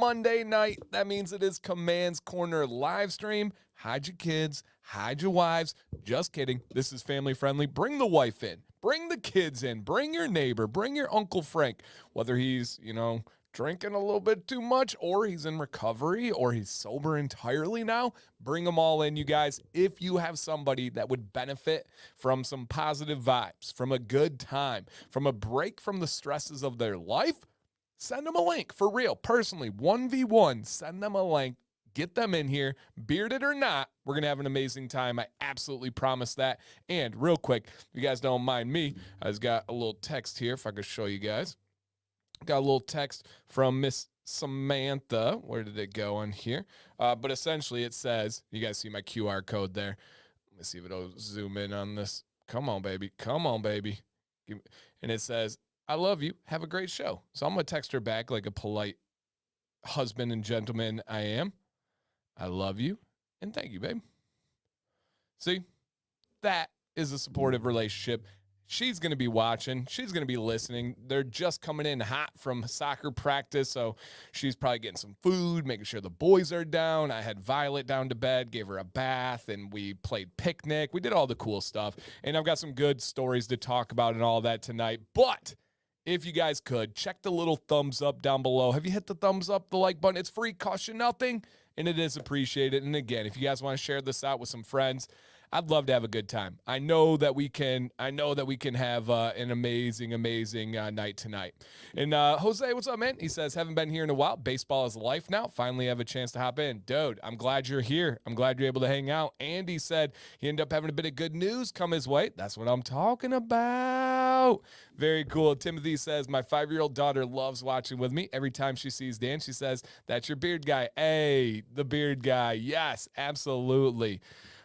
Monday night. That means it is Command's Corner live stream. Hide your kids, hide your wives. Just kidding. This is family friendly. Bring the wife in, bring the kids in, bring your neighbor, bring your Uncle Frank, whether he's, drinking a little bit too much, or he's in recovery, or he's sober entirely now. Bring them all in, you guys. If you have somebody that would benefit from some positive vibes, from a good time, from a break from the stresses of their life, send them a link for real. Personally, 1v1, send them a link. Get them in here, bearded or not. We're going to have an amazing time. I absolutely promise that. And real quick, if you guys don't mind me, I just got a little text here, if I could show you guys. Got a little text from Miss Samantha. Where did it go on here? But essentially it says, you guys see my QR code there. Let me see if it'll zoom in on this. Come on, baby. Come on, baby. And it says, I love you. Have a great show. So I'm going to text her back like a polite husband and gentleman I am. I love you. And thank you, babe. See, that is a supportive relationship. She's going to be watching. She's going to be listening. They're just coming in hot from soccer practice, so she's probably getting some food, making sure the boys are down. I had Violet down to bed, gave her a bath, and we played picnic. We did all the cool stuff, and I've got some good stories to talk about and all that tonight. But if you guys could, check the little thumbs up down below. Have you hit the thumbs up, the like button? It's free, costs you nothing, and it is appreciated. And again, if you guys want to share this out with some friends, I'd love to have a good time. I know that we can have an amazing night tonight. And Jose, what's up, man? He says, haven't been here in a while. Baseball is life now. Finally have a chance to hop in. Dude, I'm glad you're here. I'm glad you're able to hang out. Andy said he ended up having a bit of good news come his way. That's what I'm talking about. Very cool. Timothy says, my 5-year-old daughter loves watching with me. Every time she sees Dan, she says, that's your beard guy. Hey, the beard guy. Yes, absolutely.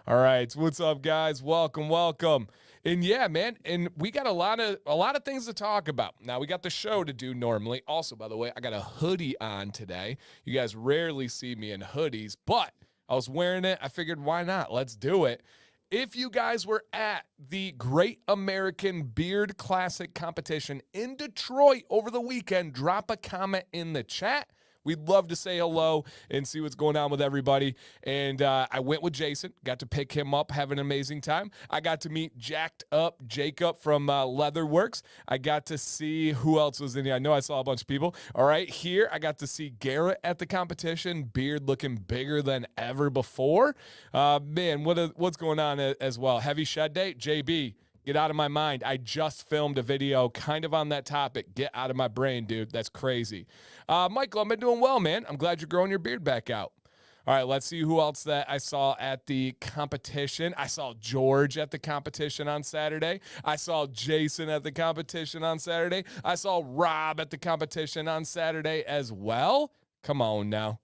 All right, what's up, guys? Welcome. And yeah, man, and we got a lot of things to talk about. Now, we got the show to do normally. Also, by the way, I got a hoodie on today. You guys rarely see me in hoodies, but I was wearing it. I figured, why not? Let's do it. If you guys were at the Great American Beard Classic competition in Detroit over the weekend, drop a comment in the chat. We'd love to say hello and see what's going on with everybody. And I went with Jason, got to pick him up, have an amazing time. I got to meet jacked up Jacob from Leatherworks. I got to see who else was in here. I know I saw a bunch of people. All right, here I got to see Garrett at the competition, beard looking bigger than ever before. Man, what's going on as well? Heavy Shed Day, JB. Get out of my mind. I just filmed a video kind of on that topic. Get out of my brain, dude. That's crazy. Michael, I've been doing well, man. I'm glad you're growing your beard back out. All right, let's see who else that I saw at the competition. I saw George at the competition on Saturday. I saw Jason at the competition on Saturday. I saw Rob at the competition on Saturday as well. Come on now.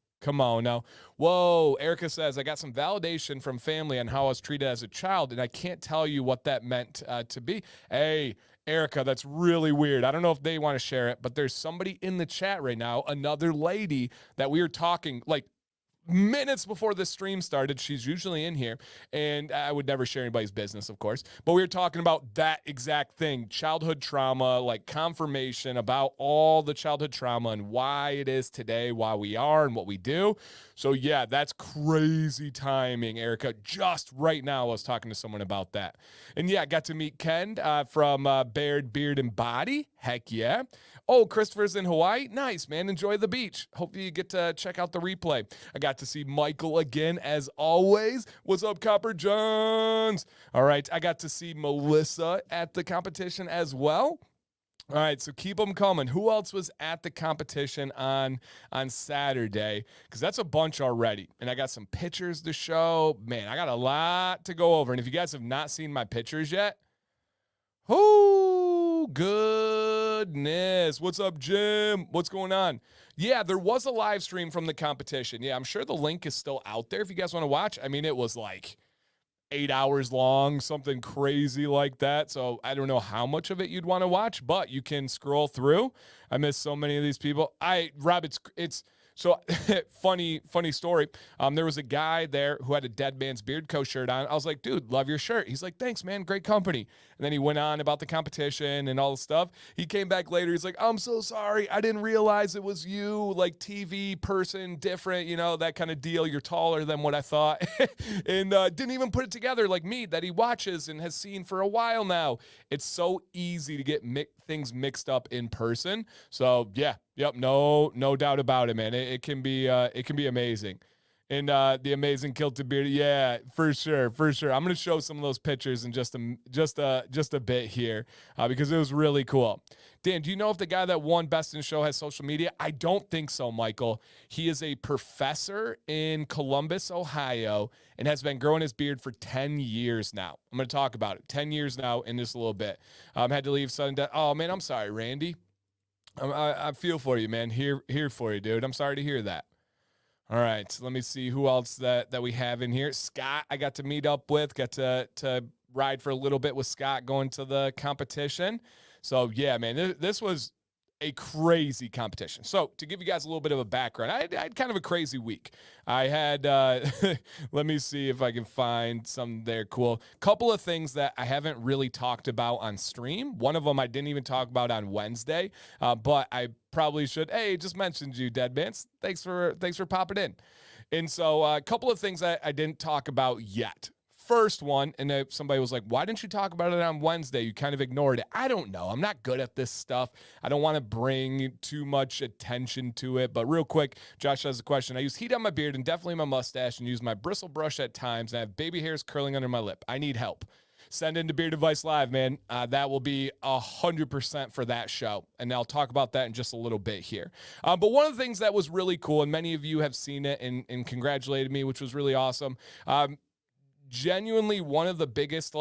Whoa, Erica says, I got some validation from family on how I was treated as a child, and I can't tell you what that meant to be. Hey, Erica, that's really weird. I don't know if they want to share it, but there's somebody in the chat right now, another lady that we were talking, like, minutes before the stream started. She's usually in here, and I would never share anybody's business, of course, but we were talking about that exact thing, childhood trauma, like confirmation about all the childhood trauma and why it is today, why we are and what we do. So yeah, that's crazy timing, Erica. Just right now, I was talking to someone about that. And yeah, I got to meet Ken from Baird Beard and Body. Heck yeah. Oh, Christopher's in Hawaii. Nice, man. Enjoy the beach. Hope you get to check out the replay. I got to see Michael again, as always. What's up, Copper Jones? All right, I got to see Melissa at the competition as well. All right, so keep them coming. Who else was at the competition on Saturday? Because that's a bunch already. And I got some pictures to show. Man, I got a lot to go over. And if you guys have not seen my pictures yet, oh, goodness. What's up, Jim? What's going on? Yeah, there was a live stream from the competition. Yeah, I'm sure the link is still out there if you guys want to watch. I mean, it was like 8 hours long, something crazy like that. So I don't know how much of it you'd want to watch, but you can scroll through. I miss so many of these people. Rob, it's So funny story. There was a guy there who had a Dead Man's Beard Co. shirt on. I was like, dude, love your shirt. He's like, thanks, man. Great company. And then he went on about the competition and all the stuff. He came back later. He's like, I'm so sorry. I didn't realize it was you, like TV person, different, that kind of deal. You're taller than what I thought. And didn't even put it together like me that he watches and has seen for a while now. It's so easy to get things mixed up in person. So yeah, yep, no doubt about it, man. It can be amazing. And the amazing Kilted Beard, yeah, for sure. I'm gonna show some of those pictures in just a bit here because it was really cool. Dan, do you know if the guy that won Best in Show has social media? I don't think so, Michael. He is a professor in Columbus, Ohio, and has been growing his beard for 10 years now. I'm going to talk about it. 10 years now in just a little bit. Had to leave sudden death. Oh, man, I'm sorry, Randy. I feel for you, man. Here for you, dude. I'm sorry to hear that. All right, let me see who else that we have in here. Scott, I got to meet up with, got to ride for a little bit with Scott going to the competition. So, yeah, man, this was a crazy competition. So, to give you guys a little bit of a background, I had kind of a crazy week. I had, let me see if I can find some there cool. Couple of things that I haven't really talked about on stream. One of them I didn't even talk about on Wednesday, but I probably should. Hey, just mentioned you, Deadmans. Thanks for popping in. And so a couple of things I didn't talk about yet. First one, and somebody was like, why didn't you talk about it on Wednesday? You kind of ignored it. I don't know. I'm not good at this stuff. I don't want to bring too much attention to it. But real quick, Josh has a question. I use heat on my beard and definitely my mustache and use my bristle brush at times. I have baby hairs curling under my lip. I need help. Send into Beard Advice Live, man. That will be 100% for that show. And I'll talk about that in just a little bit here. But one of the things that was really cool, and many of you have seen it and congratulated me, which was really awesome. Genuinely one of the biggest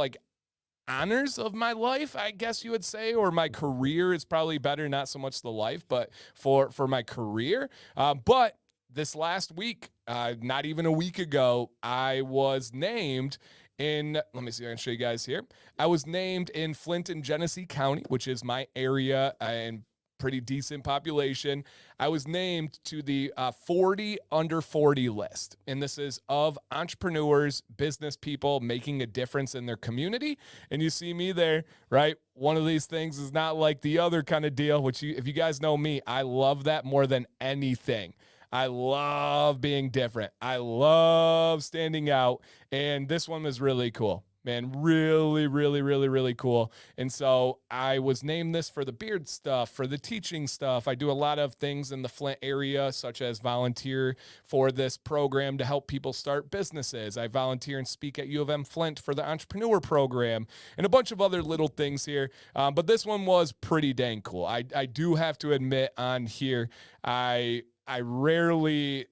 honors of my life, I guess you would say, or my career is probably better, not so much the life, but for my career. But this last week, not even a week ago, I was named in, let me see if I can show you guys here. I was named in Flint and Genesee County, which is my area and pretty decent population. I was named to the 40 under 40 list. And this is of entrepreneurs, business people making a difference in their community. And you see me there, right? One of these things is not like the other kind of deal, which if you guys know me, I love that more than anything. I love being different. I love standing out. And this one was really cool. Man, really cool. And so I was named this for the beard stuff, for the teaching stuff. I do a lot of things in the Flint area, such as volunteer for this program to help people start businesses. I volunteer and speak at U of M Flint for the entrepreneur program and a bunch of other little things here. But this one was pretty dang cool. I do have to admit on here, I rarely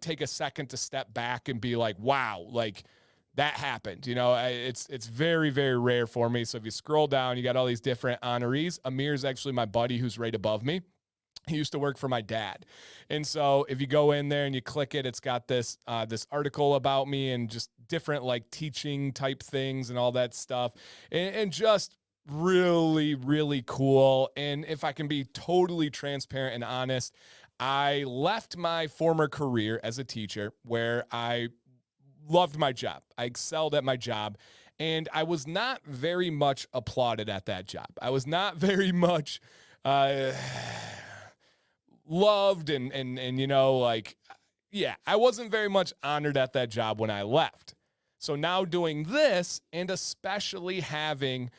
take a second to step back and be like, wow, that happened. It's very, very rare for me. So if you scroll down, you got all these different honorees. Amir's actually my buddy who's right above me. He used to work for my dad. And so if you go in there and you click it, it's got this article about me and just different teaching type things and all that stuff. And just really cool. And if I can be totally transparent and honest, I left my former career as a teacher where I loved my job. I excelled at my job, and I was not very much applauded at that job. I was not very much loved I wasn't very much honored at that job when I left. So now doing this, and especially having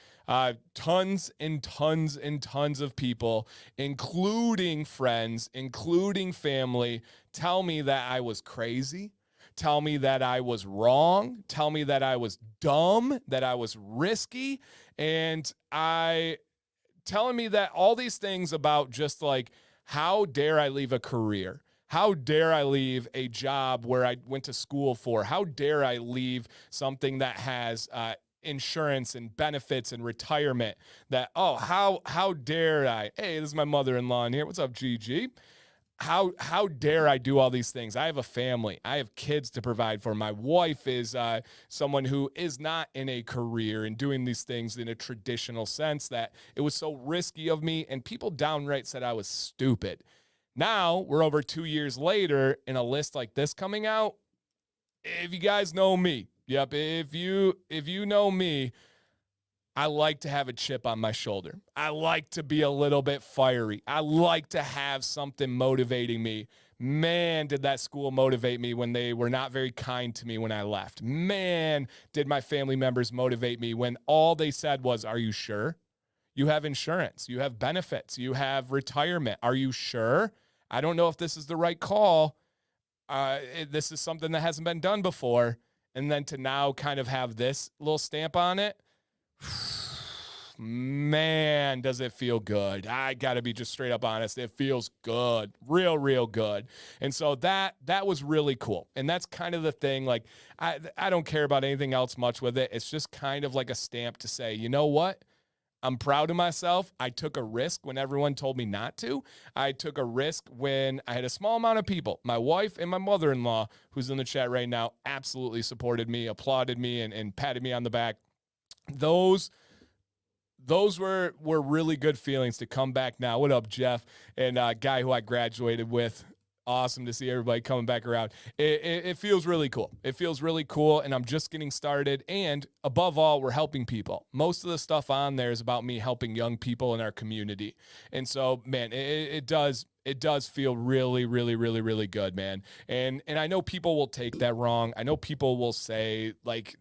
tons and tons and tons of people, including friends, including family, tell me that I was crazy, tell me that I was wrong, tell me that I was dumb, that I was risky, and telling me that all these things about just how dare I leave a career? How dare I leave a job where I went to school for? How dare I leave something that has insurance and benefits and retirement? How dare I? Hey, this is my mother-in-law in here. What's up, Gigi? How dare I do all these things? I have a family. I have kids to provide for. My wife is someone who is not in a career and doing these things in a traditional sense, that it was so risky of me, and people downright said I was stupid. Now we're over 2 years later in a list like this coming out. If you guys know me, yep, if you know me, I like to have a chip on my shoulder. I like to be a little bit fiery. I like to have something motivating me. Man, did that school motivate me when they were not very kind to me when I left. Man, did my family members motivate me when all they said was, "Are you sure? You have insurance. You have benefits. You have retirement. Are you sure? I don't know if this is the right call. This is something that hasn't been done before." And then to now kind of have this little stamp on it, man, does it feel good. I got to be just straight up honest. It feels good, real good. And so that was really cool. And that's kind of the thing. Like, I don't care about anything else much with it. It's just kind of like a stamp to say, you know what? I'm proud of myself. I took a risk when everyone told me not to. I took a risk when I had a small amount of people. My wife and my mother-in-law, who's in the chat right now, absolutely supported me, applauded me, and patted me on the back. Those were really good feelings to come back now. What up, Jeff? And a guy who I graduated with. Awesome to see everybody coming back around. It feels really cool. It feels really cool, and I'm just getting started. And above all, we're helping people. Most of the stuff on there is about me helping young people in our community. And so, man, it does feel really good, man. And I know people will take that wrong. I know people will say, like,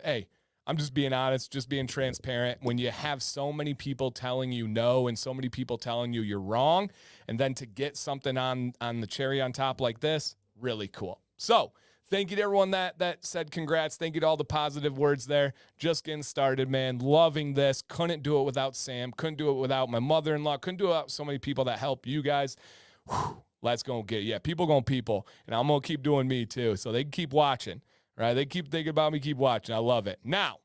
hey, I'm just being honest, just being transparent. When you have so many people telling you no and so many people telling you you're wrong, and then to get something on the cherry on top like this, really cool. So thank you to everyone that said congrats. Thank you to all the positive words there. Just getting started, man. Loving this. Couldn't do it without Sam. Couldn't do it without my mother-in-law. Couldn't do it without so many people that help you guys. Whew, let's go get it. Yeah, people going people. And I'm going to keep doing me too. So they can keep watching. Right? They keep thinking about me, keep watching. I love it. Now,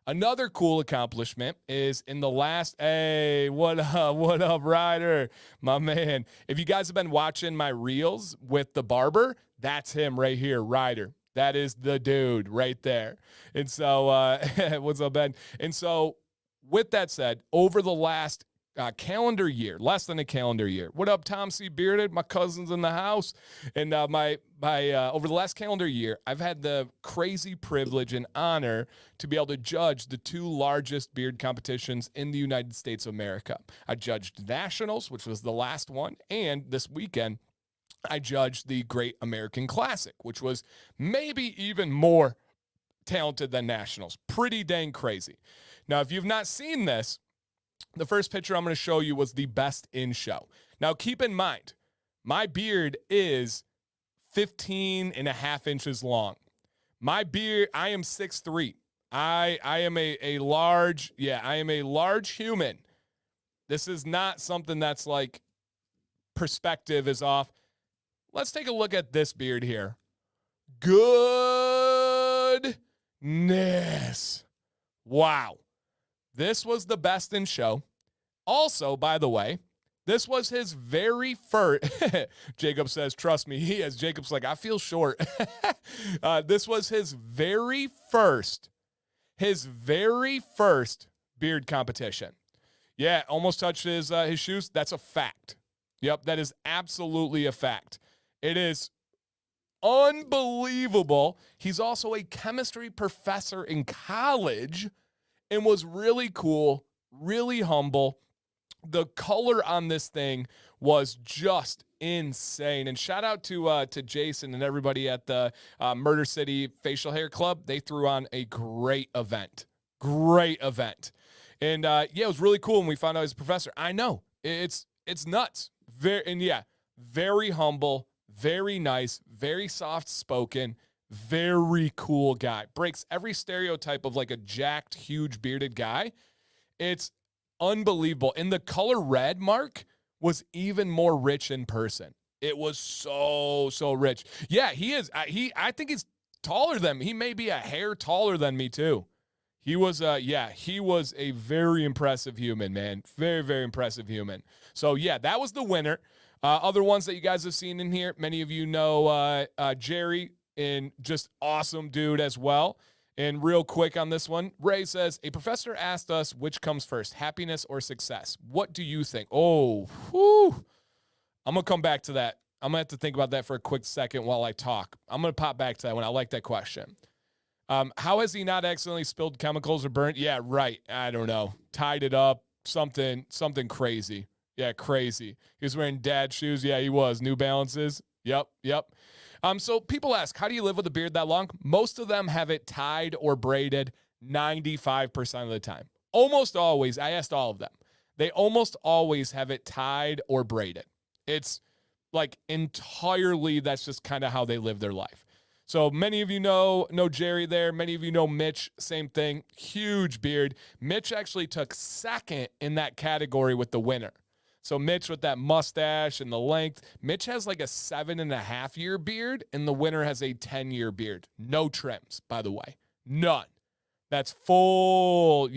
another cool accomplishment is in the last, hey, what up, Ryder? My man. If you guys have been watching my reels with the barber, that's him right here, Ryder. That is the dude right there. And so, what's up, Ben? And so, with that said, over the last calendar year, less than a calendar year. What up, Tom C. Bearded? My cousin's in the house. And my over the last calendar year, I've had the crazy privilege and honor to be able to judge the 2 largest beard competitions in the United States of America. I judged Nationals, which was the last one, and this weekend, I judged the Great American Classic, which was maybe even more talented than Nationals. Pretty dang crazy. Now, if you've not seen this, the first picture I'm going to show you was the best in show. Now, keep in mind, my beard is 15 and a half inches long. My beard, I am 6'3". I am a large, I am a large human. This is not something that's like perspective is off. Let's take a look at this beard here. Goodness. Wow. This was the best in show. Also, by the way, this was his very first. Jacob says, trust me, he is. Jacob's like, I feel short. This was his very first beard competition. Yeah, almost touched his shoes. That's a fact. Yep, that is absolutely a fact. It is unbelievable. He's also a chemistry professor in college and was really cool, really humble. The color on this thing was just insane. And shout out to Jason and everybody at the Murder City Facial Hair Club. They threw on a great event. Great event. And it was really cool when we found out he's a professor. I know. It's nuts. Very humble, very nice, very soft spoken. Very cool guy. Breaks every stereotype of like a jacked, huge bearded guy. It's unbelievable. And the color red, Mark, was even more rich in person. It was so rich. Yeah, he is. I think he's taller than me. He may be a hair taller than me too. He was a very impressive human, man. Very impressive human. So yeah, that was the winner. Other ones that you guys have seen in here, many of you know Jerry, and just awesome dude as well. And real quick on this one, Ray says, a professor asked us which comes first, happiness or success. What do you think? Oh, whew. I'm going to come back to that. I'm going to have to think about that for a quick second while I talk. I'm going to pop back to that one. I like that question. How has he not accidentally spilled chemicals or burnt? Yeah, right. I don't know. Tied it up. Something crazy. Yeah, crazy. He was wearing dad shoes. Yeah, he was. New Balances. Yep. So people ask, how do you live with a beard that long? Most of them have it tied or braided 95% of the time. Almost always. I asked all of them. They almost always have it tied or braided. It's like entirely, that's just kind of how they live their life. So many of you know Jerry there. Many of you know Mitch, same thing. Huge beard. Mitch actually took second in that category with the winner. So Mitch with that mustache and the length. Mitch has like a 7.5-year beard, and the winner has a 10-year beard. No trims, by the way. None. That's full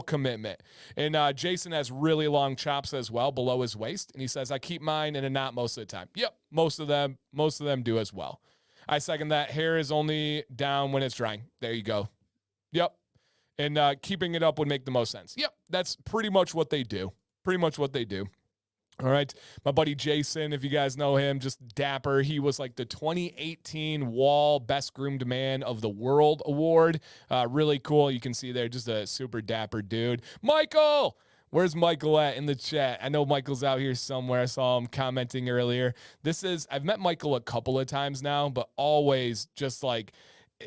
commitment. And Jason has really long chops as well below his waist. And he says, I keep mine in a knot most of the time. Yep, most of them do as well. I second that. Hair is only down when it's drying. There you go. Yep. And keeping it up would make the most sense. Yep, that's pretty much what they do. All right. My buddy Jason, if you guys know him, just dapper. He was like the 2018 Wall Best Groomed Man of the World Award. Really cool. You can see there, just a super dapper dude. Michael! Where's Michael at in the chat? I know Michael's out here somewhere. I saw him commenting earlier. I've met Michael a couple of times now, but always just like,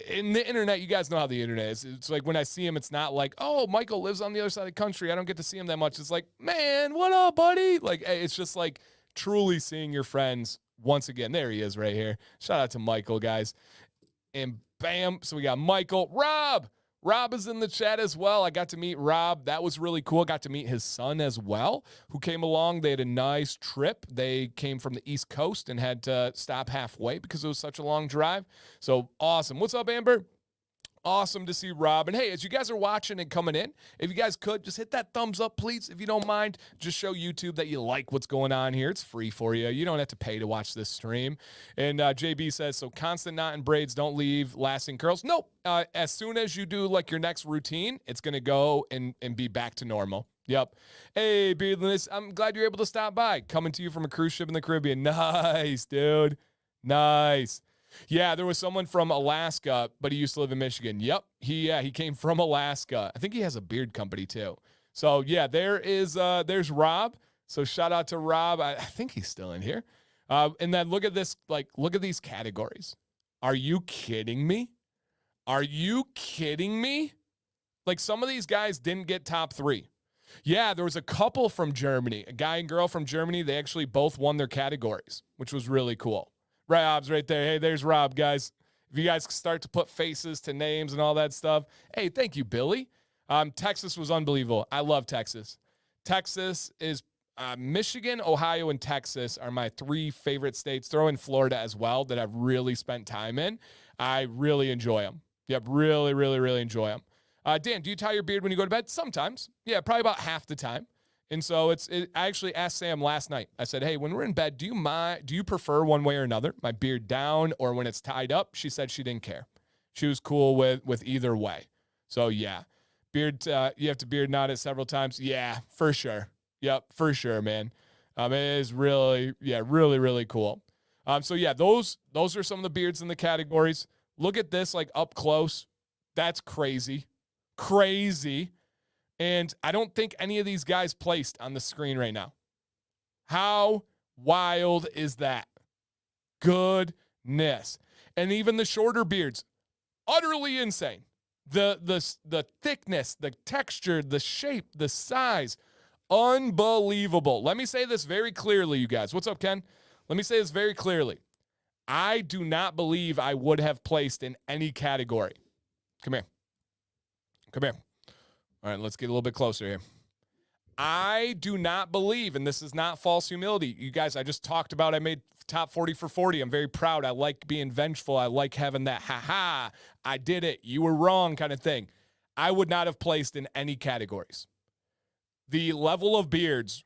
in the internet, you guys know how the internet is. It's like when I see him, it's not like, oh, Michael lives on the other side of the country. I don't get to see him that much. It's like, man, what up, buddy? Like, it's just like truly seeing your friends once again. There he is right here. Shout out to Michael, guys. And bam. So we got Michael. Rob is in the chat as well. I got to meet Rob. That was really cool. Got to meet his son as well, who came along. They had a nice trip. They came from the East Coast and had to stop halfway because it was such a long drive. So awesome. What's up, Amber? Awesome to see Rob. And hey, as you guys are watching and coming in, if you guys could, just hit that thumbs up, please, if you don't mind. Just show YouTube that you like what's going on here. It's free for you. You don't have to pay to watch this stream. And JB says, so constant knot and braids don't leave lasting curls. Nope. As soon as you do like your next routine, it's going to go and be back to normal. Yep. Hey, Beardless, I'm glad you're able to stop by. Coming to you from a cruise ship in the Caribbean. Nice, dude. Nice. Yeah, there was someone from Alaska, but he used to live in Michigan. Yep, he came from Alaska. I think he has a beard company too. So yeah, there's Rob. So shout out to Rob. I think he's still in here. And then look at this, look at these categories. Are you kidding me? Like some of these guys didn't get top 3. Yeah, there was a couple from Germany, a guy and girl from Germany. They actually both won their categories, which was really cool. Rob's right there. Hey, there's Rob, guys. If you guys start to put faces to names and all that stuff. Hey, thank you, Billy. Texas was unbelievable. I love Texas. Texas is Michigan, Ohio, and Texas are my 3 favorite states. Throw in Florida as well that I've really spent time in. I really enjoy them. Yep, really, really, really enjoy them. Dan, do you tie your beard when you go to bed? Sometimes. Yeah, probably about half the time. And so I actually asked Sam last night. I said, hey, when we're in bed, do you prefer one way or another, my beard down or when it's tied up? She said she didn't care. She was cool with either way. So yeah, beard, you have to beard knot it several times. Yeah, for sure. Yep, for sure, man. It is really, really, really cool. So yeah, those are some of the beards in the categories. Look at this, like up close. That's crazy. And I don't think any of these guys placed on the screen right now. How wild is that? Goodness. And even the shorter beards, utterly insane. The thickness, the texture, the shape, the size, unbelievable. Let me say this very clearly, you guys. What's up, Ken? Let me say this very clearly. I do not believe I would have placed in any category. Come here. All right, let's get a little bit closer here. I do not believe, and this is not false humility. You guys, I just talked about I made top 40 for 40. I'm very proud. I like being vengeful. I like having that, I did it, you were wrong kind of thing. I would not have placed in any categories. The level of beards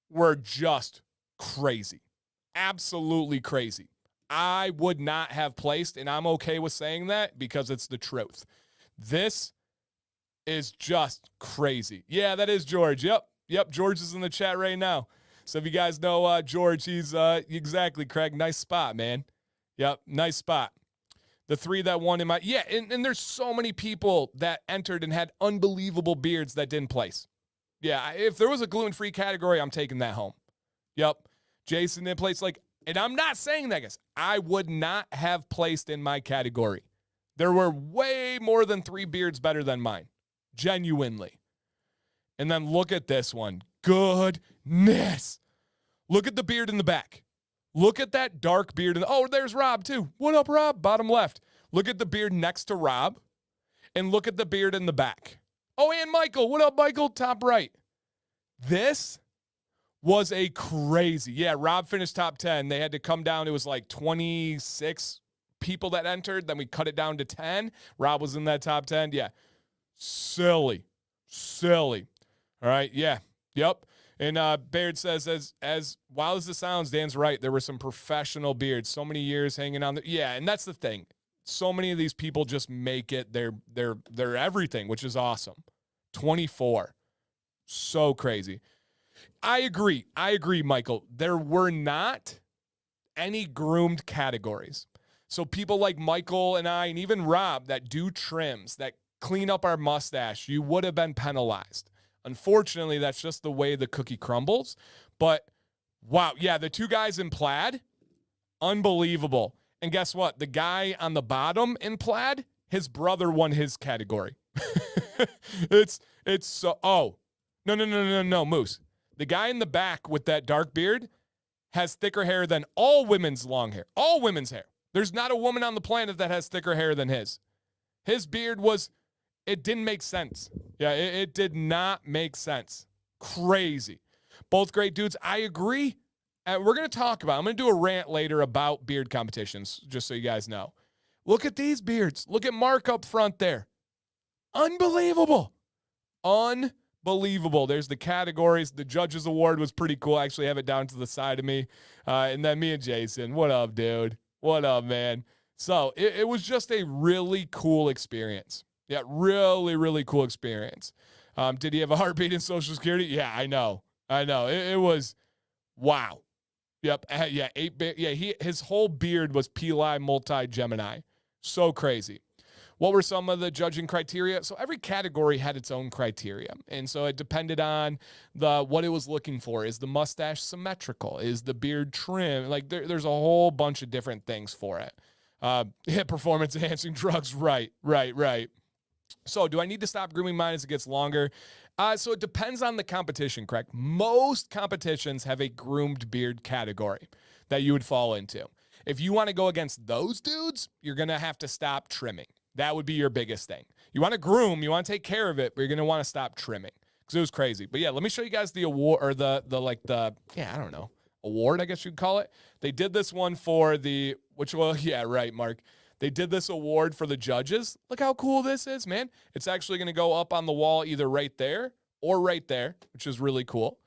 were just crazy. Absolutely crazy. I would not have placed, and I'm okay with saying that because it's the truth. This is just crazy. Yeah, that is George. Yep, George is in the chat right now. So if you guys know George, he's exactly, Craig. Nice spot, man. Yep, nice spot. The 3 that won in my, yeah, and there's so many people that entered and had unbelievable beards that didn't place. Yeah, if there was a gluten-free category, I'm taking that home. Yep. Jason didn't place, like, and I'm not saying that, guys. I would not have placed in my category. There were way more than 3 beards better than mine. Genuinely. And then look at this one. Goodness. Look at the beard in the back. Look at that dark beard. Oh, there's Rob, too. What up, Rob? Bottom left. Look at the beard next to Rob. And look at the beard in the back. Oh, and Michael. What up, Michael? Top right. This was a crazy. Yeah, Rob finished top 10. They had to come down. It was like 26 people that entered. Then we cut it down to 10. Rob was in that top 10. Yeah. Silly. All right. Yeah. Yep. And Baird says, as wild as it sounds, Dan's right. There were some professional beards, so many years hanging on. Yeah, and that's the thing. So many of these people just make it their everything, which is awesome. 24. So crazy. I agree, Michael. There were not any groomed categories. So people like Michael and I, and even Rob, that do trims, that clean up our mustache, you would have been penalized. Unfortunately, that's just the way the cookie crumbles. But, wow, yeah, the 2 guys in plaid, unbelievable. And guess what? The guy on the bottom in plaid, his brother won his category. It's so, oh, no, Moose. The guy in the back with that dark beard has thicker hair than all women's long hair. All women's hair. There's not a woman on the planet that has thicker hair than his. His beard was... It didn't make sense. Yeah, it did not make sense. Crazy. Both great dudes. I agree. We're going to talk about, I'm going to do a rant later about beard competitions, just so you guys know. Look at these beards. Look at Mark up front there. Unbelievable. There's the categories. The judges award was pretty cool. I actually have it down to the side of me. And then me and Jason. What up, dude? What up, man? So it was just a really cool experience. Yeah, really cool experience. Did he have a heartbeat in Social Security? Yeah, I know. It was, wow. Yep. Yeah, his whole beard was Peli multi-Gemini. So crazy. What were some of the judging criteria? So every category had its own criteria. And so it depended on what it was looking for. Is the mustache symmetrical? Is the beard trim? Like there's a whole bunch of different things for it. Performance enhancing drugs. Right. So do I need to stop grooming mine as it gets longer? So it depends on the competition, correct? Most competitions have a groomed beard category that you would fall into. If you want to go against those dudes, you're going to have to stop trimming. That would be your biggest thing. You want to groom, you want to take care of it, but you're going to want to stop trimming because it was crazy. But yeah, let me show you guys the award or the I don't know, award, I guess you'd call it. They did this one for Mark. They did this award for the judges. Look how cool this is, man. It's actually going to go up on the wall either right there or right there, which is really cool.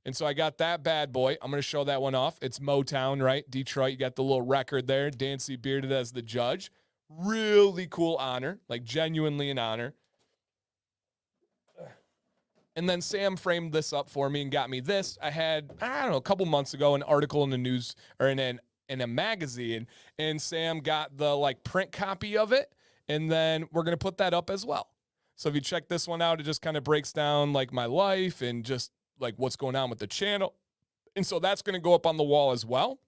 And so I got that bad boy. I'm going to show that one off. It's Motown, right? Detroit, you got the little record there. Dancy bearded as the judge. Really cool honor, like genuinely an honor. And then Sam framed this up for me and got me this. I had, a couple months ago, an article in the news or in a magazine, and Sam got the print copy of it, and then we're going to put that up as well. So if you check this one out, it just kind of breaks down my life and just what's going on with the channel. And so that's going to go up on the wall as well.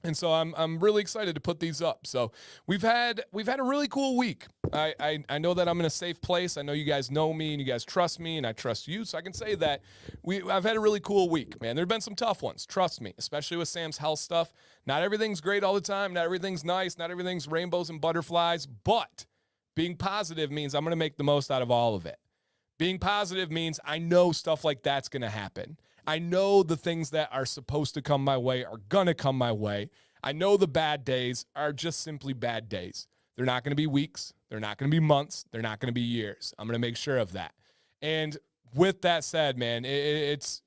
And so I'm really excited to put these up. So we've had a really cool week. I know that I'm in a safe place. I know you guys know me and you guys trust me and I trust you. So I can say that I've had a really cool week, man. There've been some tough ones, trust me, especially with Sam's health stuff. Not everything's great all the time. Not everything's nice. Not everything's rainbows and butterflies. But being positive means I'm going to make the most out of all of it. Being positive means I know stuff like that's going to happen. I know the things that are supposed to come my way are going to come my way. I know the bad days are just simply bad days. They're not going to be weeks. They're not going to be months. They're not going to be years. I'm going to make sure of that. And with that said, man, it's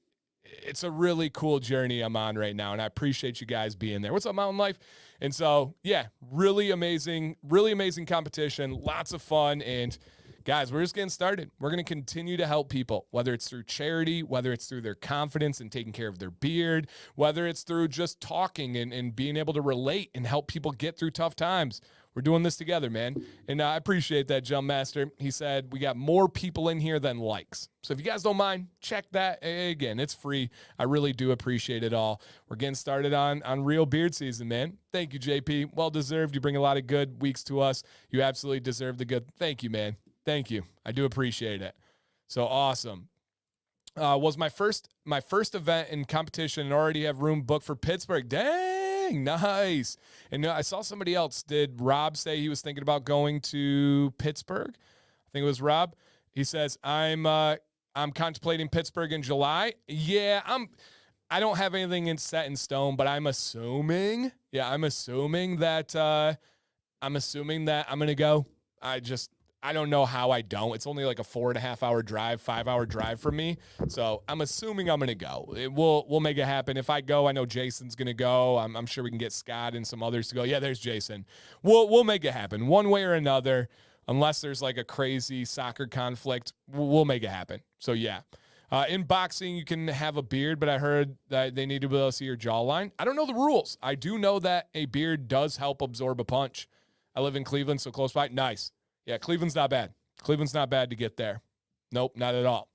a really cool journey I'm on right now, and I appreciate you guys being there. What's up, Mountain Life? And so, yeah, really amazing competition. Lots of fun, and Guys, we're just getting started. We're going to continue to help people, whether it's through charity, whether it's through their confidence and taking care of their beard, whether it's through just talking and being able to relate and help people get through tough times. We're doing this together, man. And I appreciate that, Jump Master. He said we got more people in here than likes. So if you guys don't mind, check that. Again, it's free. I really do appreciate it all. We're getting started on real beard season, man. Thank you, JP. Well deserved. You bring a lot of good weeks to us. You absolutely deserve the good. Thank you, man. Thank you. I do appreciate it. So awesome. Was my first event in competition and already have room booked for Pittsburgh. Dang, nice. And I saw somebody else. Did Rob say he was thinking about going to Pittsburgh? I think it was Rob. He says, I'm contemplating Pittsburgh in July. Yeah, I don't have anything set in stone, but I'm assuming that I'm going to go. I don't know how I don't. It's only like a 4.5 hour drive, 5 hour drive for me. So I'm assuming I'm going to go. We'll make it happen. If I go, I know Jason's going to go. I'm sure we can get Scott and some others to go. Yeah, there's Jason. We'll make it happen one way or another, unless there's like a crazy soccer conflict. We'll make it happen. So yeah. In boxing, you can have a beard, but I heard that they need to be able to see your jawline. I don't know the rules. I do know that a beard does help absorb a punch. I live in Cleveland, so close by. Nice. Yeah, Cleveland's not bad. Cleveland's not bad to get there. Nope, not at all.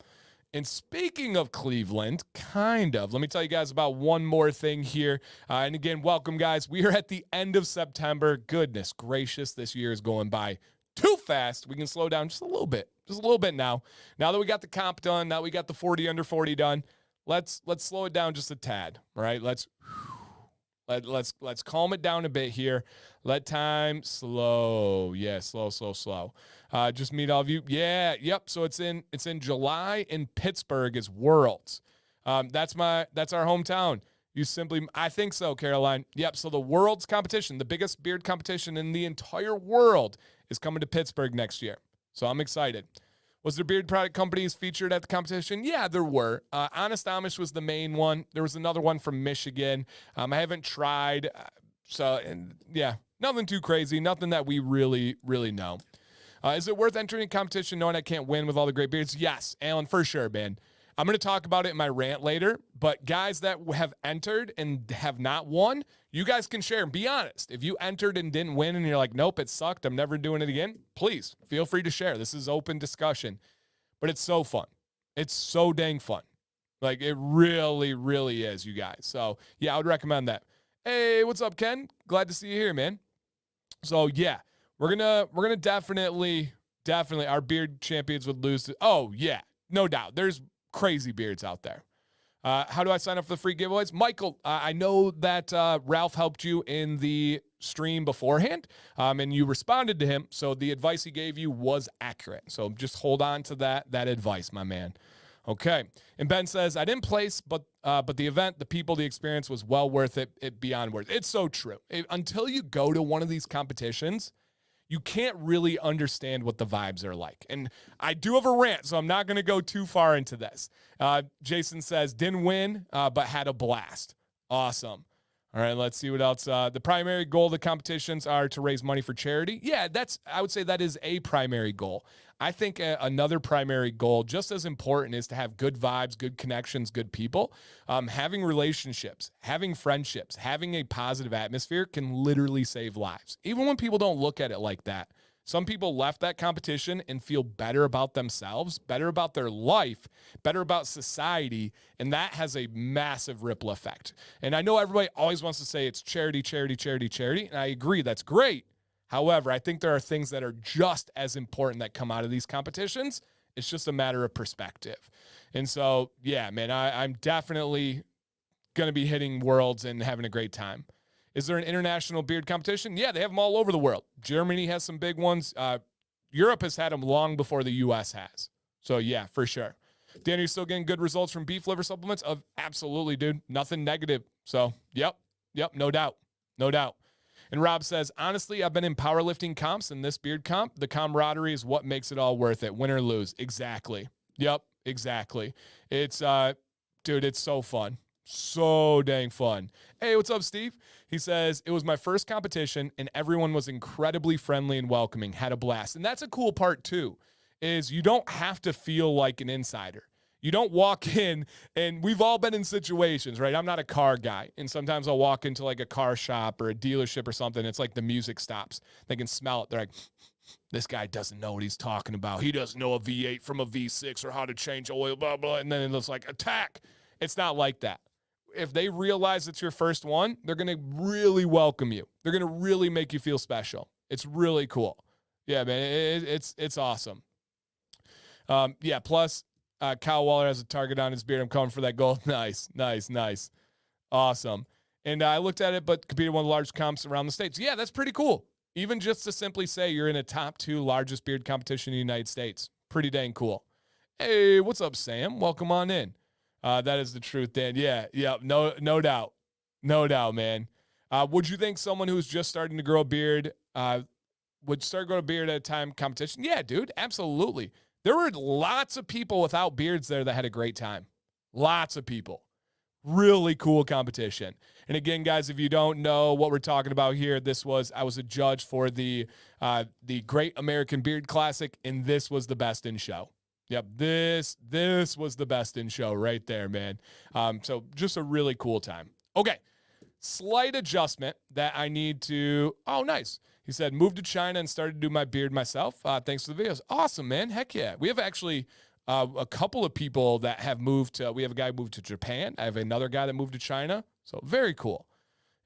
And speaking of Cleveland, kind of, let me tell you guys about one more thing here. And again, welcome, guys. We are at the end of September. Goodness gracious, this year is going by too fast. We can slow down just a little bit now. Now that we got the comp done, now we got the 40 under 40 done, let's slow it down just a tad, all right? Let's calm it down a bit here. Let time slow. Yeah, slow. Just meet all of you. Yeah, yep. So it's in July in Pittsburgh is Worlds. That's our hometown. I think so, Caroline. Yep. So the Worlds competition, the biggest beard competition in the entire world, is coming to Pittsburgh next year. So I'm excited. Was there beard product companies featured at the competition? Yeah, there were. Honest Amish was the main one. There was another one from Michigan. I haven't tried. Nothing too crazy. Nothing that we really, really know. Is it worth entering a competition knowing I can't win with all the great beards? Yes, Alan, for sure, man. I'm going to talk about it in my rant later, but guys that have entered and have not won, you guys can share and be honest. If you entered and didn't win and you're like, nope, it sucked, I'm never doing it again, please feel free to share. This is open discussion, but it's so fun. It's so dang fun. Like it really, really is, you guys. So yeah, I would recommend that. Hey, what's up, Ken? Glad to see you here, man. So yeah, we're gonna definitely our beard champions would lose. Oh yeah, no doubt. There's crazy beards out there. How do I sign up for the free giveaways? Michael, I know that Ralph helped you in the stream beforehand, and you responded to him, so the advice he gave you was accurate. So just hold on to that advice, my man. Okay. And Ben says, I didn't place, but the event, the people, the experience was well worth it beyond worth. It's so true. Until you go to one of these competitions, you can't really understand what the vibes are like. And I do have a rant, so I'm not going to go too far into this. Jason says, didn't win, but had a blast. Awesome. All right, let's see what else. The primary goal of the competitions are to raise money for charity. Yeah, I would say that is a primary goal. I think another primary goal, just as important, is to have good vibes, good connections, good people. Having relationships, having friendships, having a positive atmosphere can literally save lives. Even when people don't look at it like that. Some people left that competition and feel better about themselves, better about their life, better about society, and that has a massive ripple effect. And I know everybody always wants to say it's charity, charity, charity, charity, and I agree, that's great. However, I think there are things that are just as important that come out of these competitions. It's just a matter of perspective. And so, yeah, man, I'm definitely going to be hitting Worlds and having a great time. Is there an international beard competition? Yeah, they have them all over the world. Germany has some big ones. Europe has had them long before the U.S. has. So, yeah, for sure. Dan, you still getting good results from beef liver supplements? Absolutely, dude. Nothing negative. So, yep, no doubt. And Rob says, honestly, I've been in powerlifting comps and this beard comp. The camaraderie is what makes it all worth it. Win or lose. Exactly. Yep, exactly. It's, dude, it's so fun. So dang fun. Hey, what's up, Steve? He says, it was my first competition and everyone was incredibly friendly and welcoming. Had a blast. And that's a cool part too, is you don't have to feel like an insider. You don't walk in, and we've all been in situations, right? I'm not a car guy, and sometimes I'll walk into like a car shop or a dealership or something. It's like the music stops. They can smell it. They're like, this guy doesn't know what he's talking about. He doesn't know a V8 from a V6 or how to change oil, blah, blah. And then it's like, attack. It's not like that. If they realize it's your first one, they're going to really welcome you. They're going to really make you feel special. It's really cool. Yeah, man, it's awesome. Plus, Kyle Waller has a target on his beard. I'm coming for that goal. Nice. Awesome. And I looked at it, but competed one of the largest comps around the States. Yeah, that's pretty cool. Even just to simply say you're in a top 2 largest beard competition in the United States. Pretty dang cool. Hey, what's up, Sam? Welcome on in. That is the truth, Dan. Yeah, no doubt. No doubt, man. Would you think someone who's just starting to grow a beard would start growing a beard at a time competition? Yeah, dude, absolutely. There were lots of people without beards there that had a great time. Lots of people. Really cool competition. And again, guys, if you don't know what we're talking about here, I was a judge for the Great American Beard Classic, and this was the best in show. Yep, this was the best in show right there, man. So just a really cool time. Okay, slight adjustment that I need to. Oh, nice. He said, moved to China and started to do my beard myself. Thanks for the videos. Awesome, man. Heck yeah. We have actually a couple of people that have moved to. We have a guy who moved to Japan. I have another guy that moved to China. So very cool.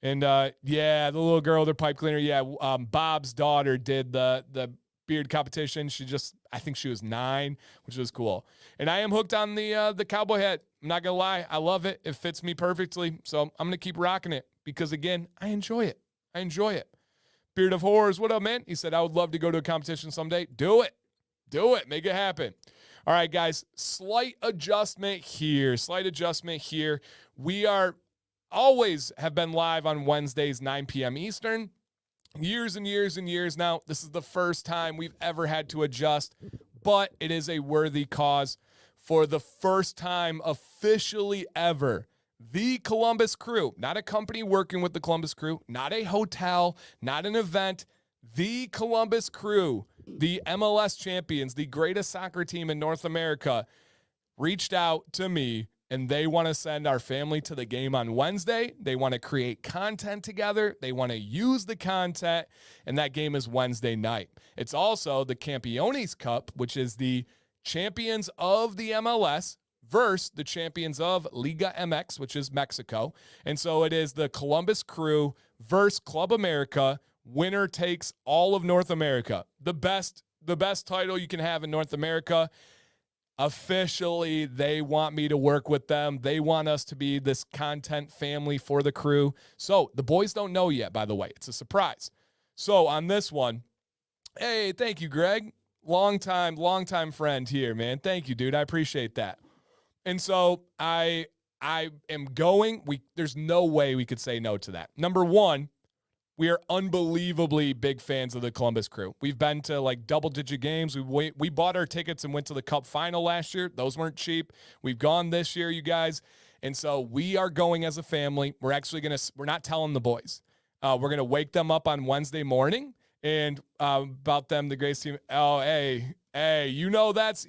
And the little girl, their pipe cleaner. Yeah, Bob's daughter did the beard competition. I think she was 9, which was cool. And I am hooked on the cowboy hat. I'm not gonna lie, I love it. It fits me perfectly. So I'm gonna keep rocking it because again, I enjoy it. Beard of Horrors, what up, man? He said I would love to go to a competition someday. Do it. Make it happen. All right, guys. Slight adjustment here. We are always have been live on Wednesdays, 9 p.m. Eastern. Years and years now. This is the first time we've ever had to adjust, but it is a worthy cause. For the first time officially ever, the Columbus Crew, not a company working with the Columbus Crew, not a hotel, not an event, the Columbus Crew, the MLS champions, the greatest soccer team in North America, reached out to me. And they want to send our family to the game on Wednesday. They want to create content together. They want to use the content. And that game is Wednesday night. It's also the Campeones Cup, which is the champions of the MLS versus the champions of Liga MX, which is Mexico. And so it is the Columbus Crew versus Club America. Winner takes all of North America. The best title you can have in North America. Officially, they want me to work with them. They want us to be this content family for the Crew. So the boys don't know yet, by the way. It's a surprise. So on this one, hey, thank you, Greg. Long time friend here, man. Thank you, dude. I appreciate that. And so I am going. There's no way we could say no to that. Number one, we are unbelievably big fans of the Columbus Crew. We've been to like double-digit games. We bought our tickets and went to the Cup final last year. Those weren't cheap. We've gone this year, you guys. And so we are going as a family. We're not telling the boys. We're going to wake them up on Wednesday morning and about them, the greatest team. Oh, hey, you know that's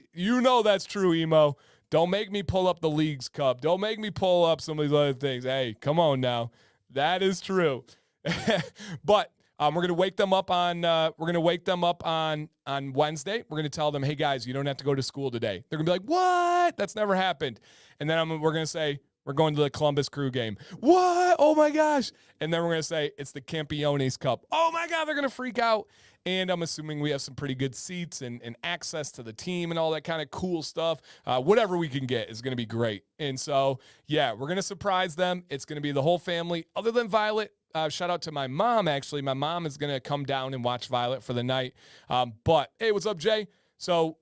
true, Emo. Don't make me pull up the Leagues Cup. Don't make me pull up some of these other things. Hey, come on now. That is true. But we're gonna wake them up on Wednesday. We're gonna tell them, hey guys, you don't have to go to school today. They're gonna be like, what? That's never happened. And then we're gonna say we're going to the Columbus Crew game. What? Oh my gosh! And then we're gonna say it's the Campeones Cup. Oh my God, they're gonna freak out. And I'm assuming we have some pretty good seats and access to the team and all that kind of cool stuff. Whatever we can get is going to be great. And so, yeah, we're going to surprise them. It's going to be the whole family. Other than Violet, shout out to my mom, actually. My mom is going to come down and watch Violet for the night. But, hey, what's up, Jay? So,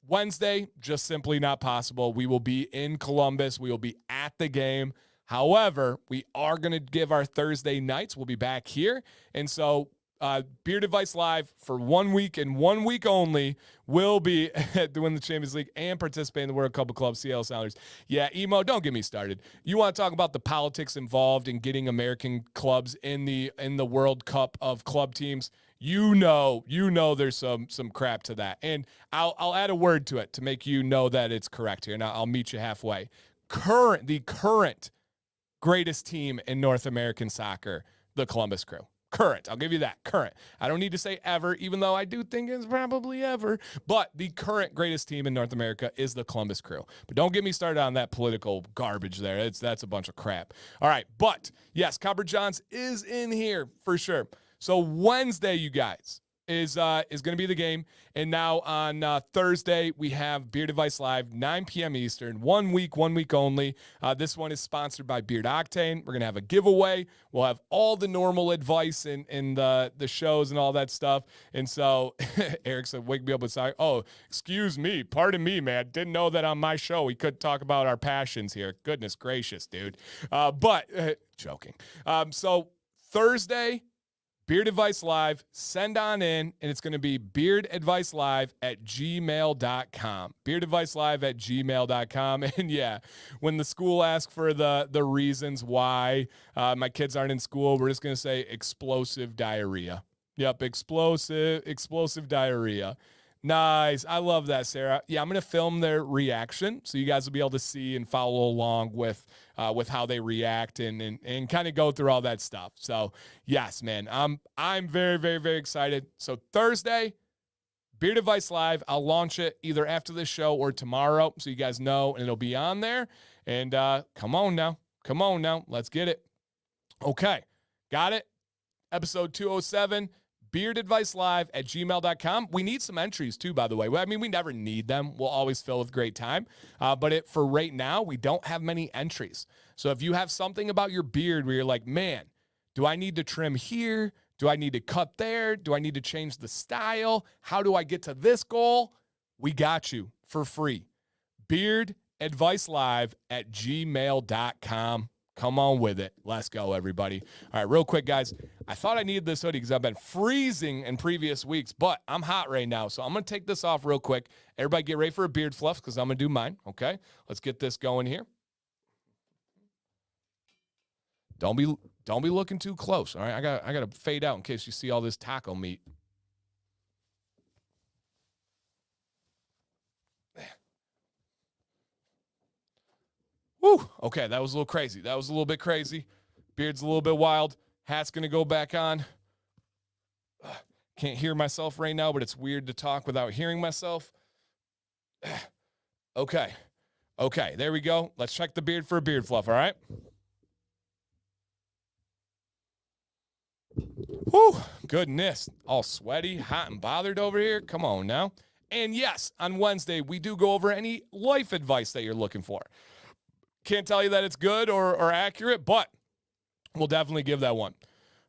Wednesday, just simply not possible. We will be in Columbus. We will be at the game. However, we are going to give our Thursday nights. We'll be back here. And so, Beard Advice Live for 1 week and 1 week only will be doing the Champions League and participate in the World Cup of Clubs, Seattle Sounders. Yeah, Emo, don't get me started. You want to talk about the politics involved in getting American clubs in the World Cup of club teams? you know there's some crap to that. And I'll add a word to it to make you know that it's correct here. And I'll meet you halfway. The current greatest team in North American soccer, the Columbus Crew. Current. I'll give you that. Current. I don't need to say ever, even though I do think it's probably ever. But the current greatest team in North America is the Columbus Crew. But don't get me started on that political garbage there. That's a bunch of crap. All right. But yes, Copper Johns is in here for sure. So Wednesday, you guys, is going to be the game. And now on Thursday, we have Beard Advice Live, 9 p.m. Eastern, 1 week only. This one is sponsored by Beard Octane. We're going to have a giveaway. We'll have all the normal advice in the shows and all that stuff. And so Eric said, wake me up with sorry. Oh, excuse me. Pardon me, man. Didn't know that on my show we could talk about our passions here. Goodness gracious, dude. Joking. So Thursday, Beard Advice Live, send on in, and it's going to be beardadvicelive@gmail.com. Beardadvicelive@gmail.com. And yeah, when the school asks for the reasons why my kids aren't in school, we're just going to say explosive diarrhea. Yep, explosive diarrhea. Nice. I love that, Sarah. Yeah, I'm going to film their reaction so you guys will be able to see and follow along with how they react and kind of go through all that stuff. So, yes, man, I'm very, very, very excited. So Thursday, Beard Advice Live. I'll launch it either after this show or tomorrow so you guys know, and it'll be on there. And come on now. Let's get it. Okay, got it. Episode 207. beardadvicelive@gmail.com. We need some entries too, by the way. I mean, we never need them. We'll always fill with great time. But for right now, we don't have many entries. So if you have something about your beard where you're like, man, do I need to trim here? Do I need to cut there? Do I need to change the style? How do I get to this goal? We got you for free. beardadvicelive@gmail.com. Come on with it. Let's go, everybody. All right, real quick, guys. I thought I needed this hoodie because I've been freezing in previous weeks, but I'm hot right now, so I'm going to take this off real quick. Everybody get ready for a beard fluff because I'm going to do mine, okay? Let's get this going here. Don't be looking too close, all right? I got to fade out in case you see all this taco meat. Woo, okay, that was a little crazy. That was a little bit crazy. Beard's a little bit wild. Hat's going to go back on. Can't hear myself right now, but it's weird to talk without hearing myself. Okay, there we go. Let's check the beard for a beard fluff, all right? Whew, goodness. All sweaty, hot, and bothered over here. Come on now. And yes, on Wednesday, we do go over any life advice that you're looking for. Can't tell you that it's good or accurate, but we'll definitely give that one.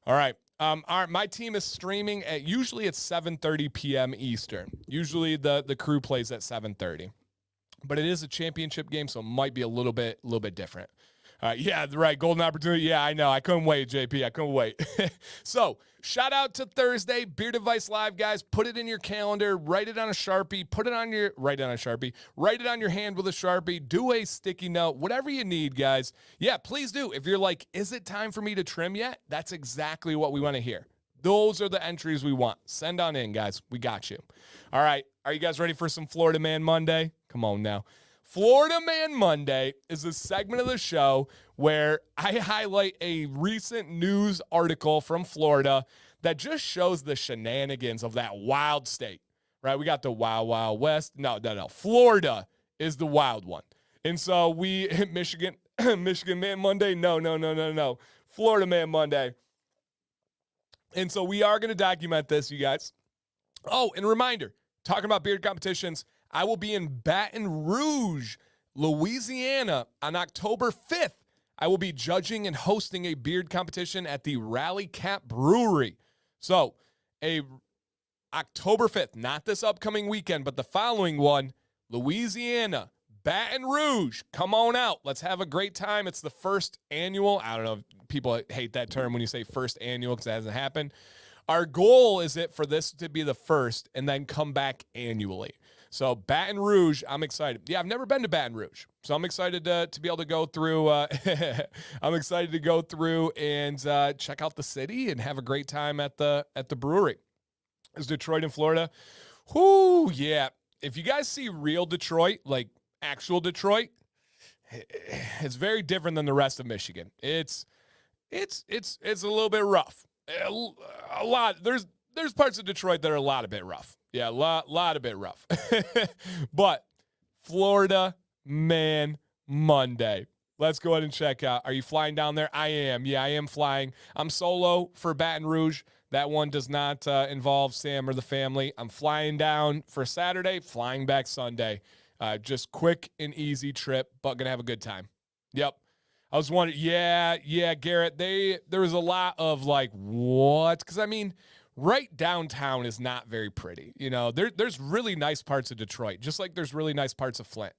All right. My team is streaming usually at 7:30 p.m. Eastern. Usually the crew plays at 7:30. But it is a championship game, so it might be a little bit different. Yeah, right. Golden opportunity. Yeah, I know. I couldn't wait, JP. I couldn't wait. So, shout out to Thursday, Beard Advice Live, guys. Put it in your calendar. Write it on a Sharpie. Write it on your hand with a Sharpie. Do a sticky note. Whatever you need, guys. Yeah, please do. If you're like, is it time for me to trim yet? That's exactly what we want to hear. Those are the entries we want. Send on in, guys. We got you. All right. Are you guys ready for some Florida Man Monday? Come on now. Florida Man Monday is a segment of the show where I highlight a recent news article from Florida that just shows the shenanigans of that wild state, right? We got the Wild Wild West. No. Florida is the wild one. And so Michigan Man Monday. No. Florida Man Monday. And so we are going to document this, you guys. Oh, and a reminder, talking about beard competitions, I will be in Baton Rouge, Louisiana on October 5th. I will be judging and hosting a beard competition at the Rally Cap Brewery. So, October 5th, not this upcoming weekend, but the following one, Louisiana, Baton Rouge. Come on out. Let's have a great time. It's the first annual. I don't know if people hate that term when you say first annual because it hasn't happened. Our goal is for this to be the first and then come back annually. So Baton Rouge, I'm excited. Yeah, I've never been to Baton Rouge, so I'm excited to be able to go through. I'm excited to go through and check out the city and have a great time at the brewery. is Detroit and Florida. Whoo, yeah. If you guys see real Detroit, like actual Detroit, it's very different than the rest of Michigan. It's a little bit rough. A lot. There's parts of Detroit that are a lot of bit rough. Yeah, a lot of bit rough. But Florida Man Monday. Let's go ahead and check out. Are you flying down there? I am. Yeah, I am flying. I'm solo for Baton Rouge. That one does not involve Sam or the family. I'm flying down for Saturday, flying back Sunday. Just quick and easy trip, but gonna have a good time. Yep. I was wondering, yeah, Garrett, there was a lot of like, what? Because, I mean, right downtown is not very pretty. You know, there's really nice parts of Detroit, just like there's really nice parts of Flint.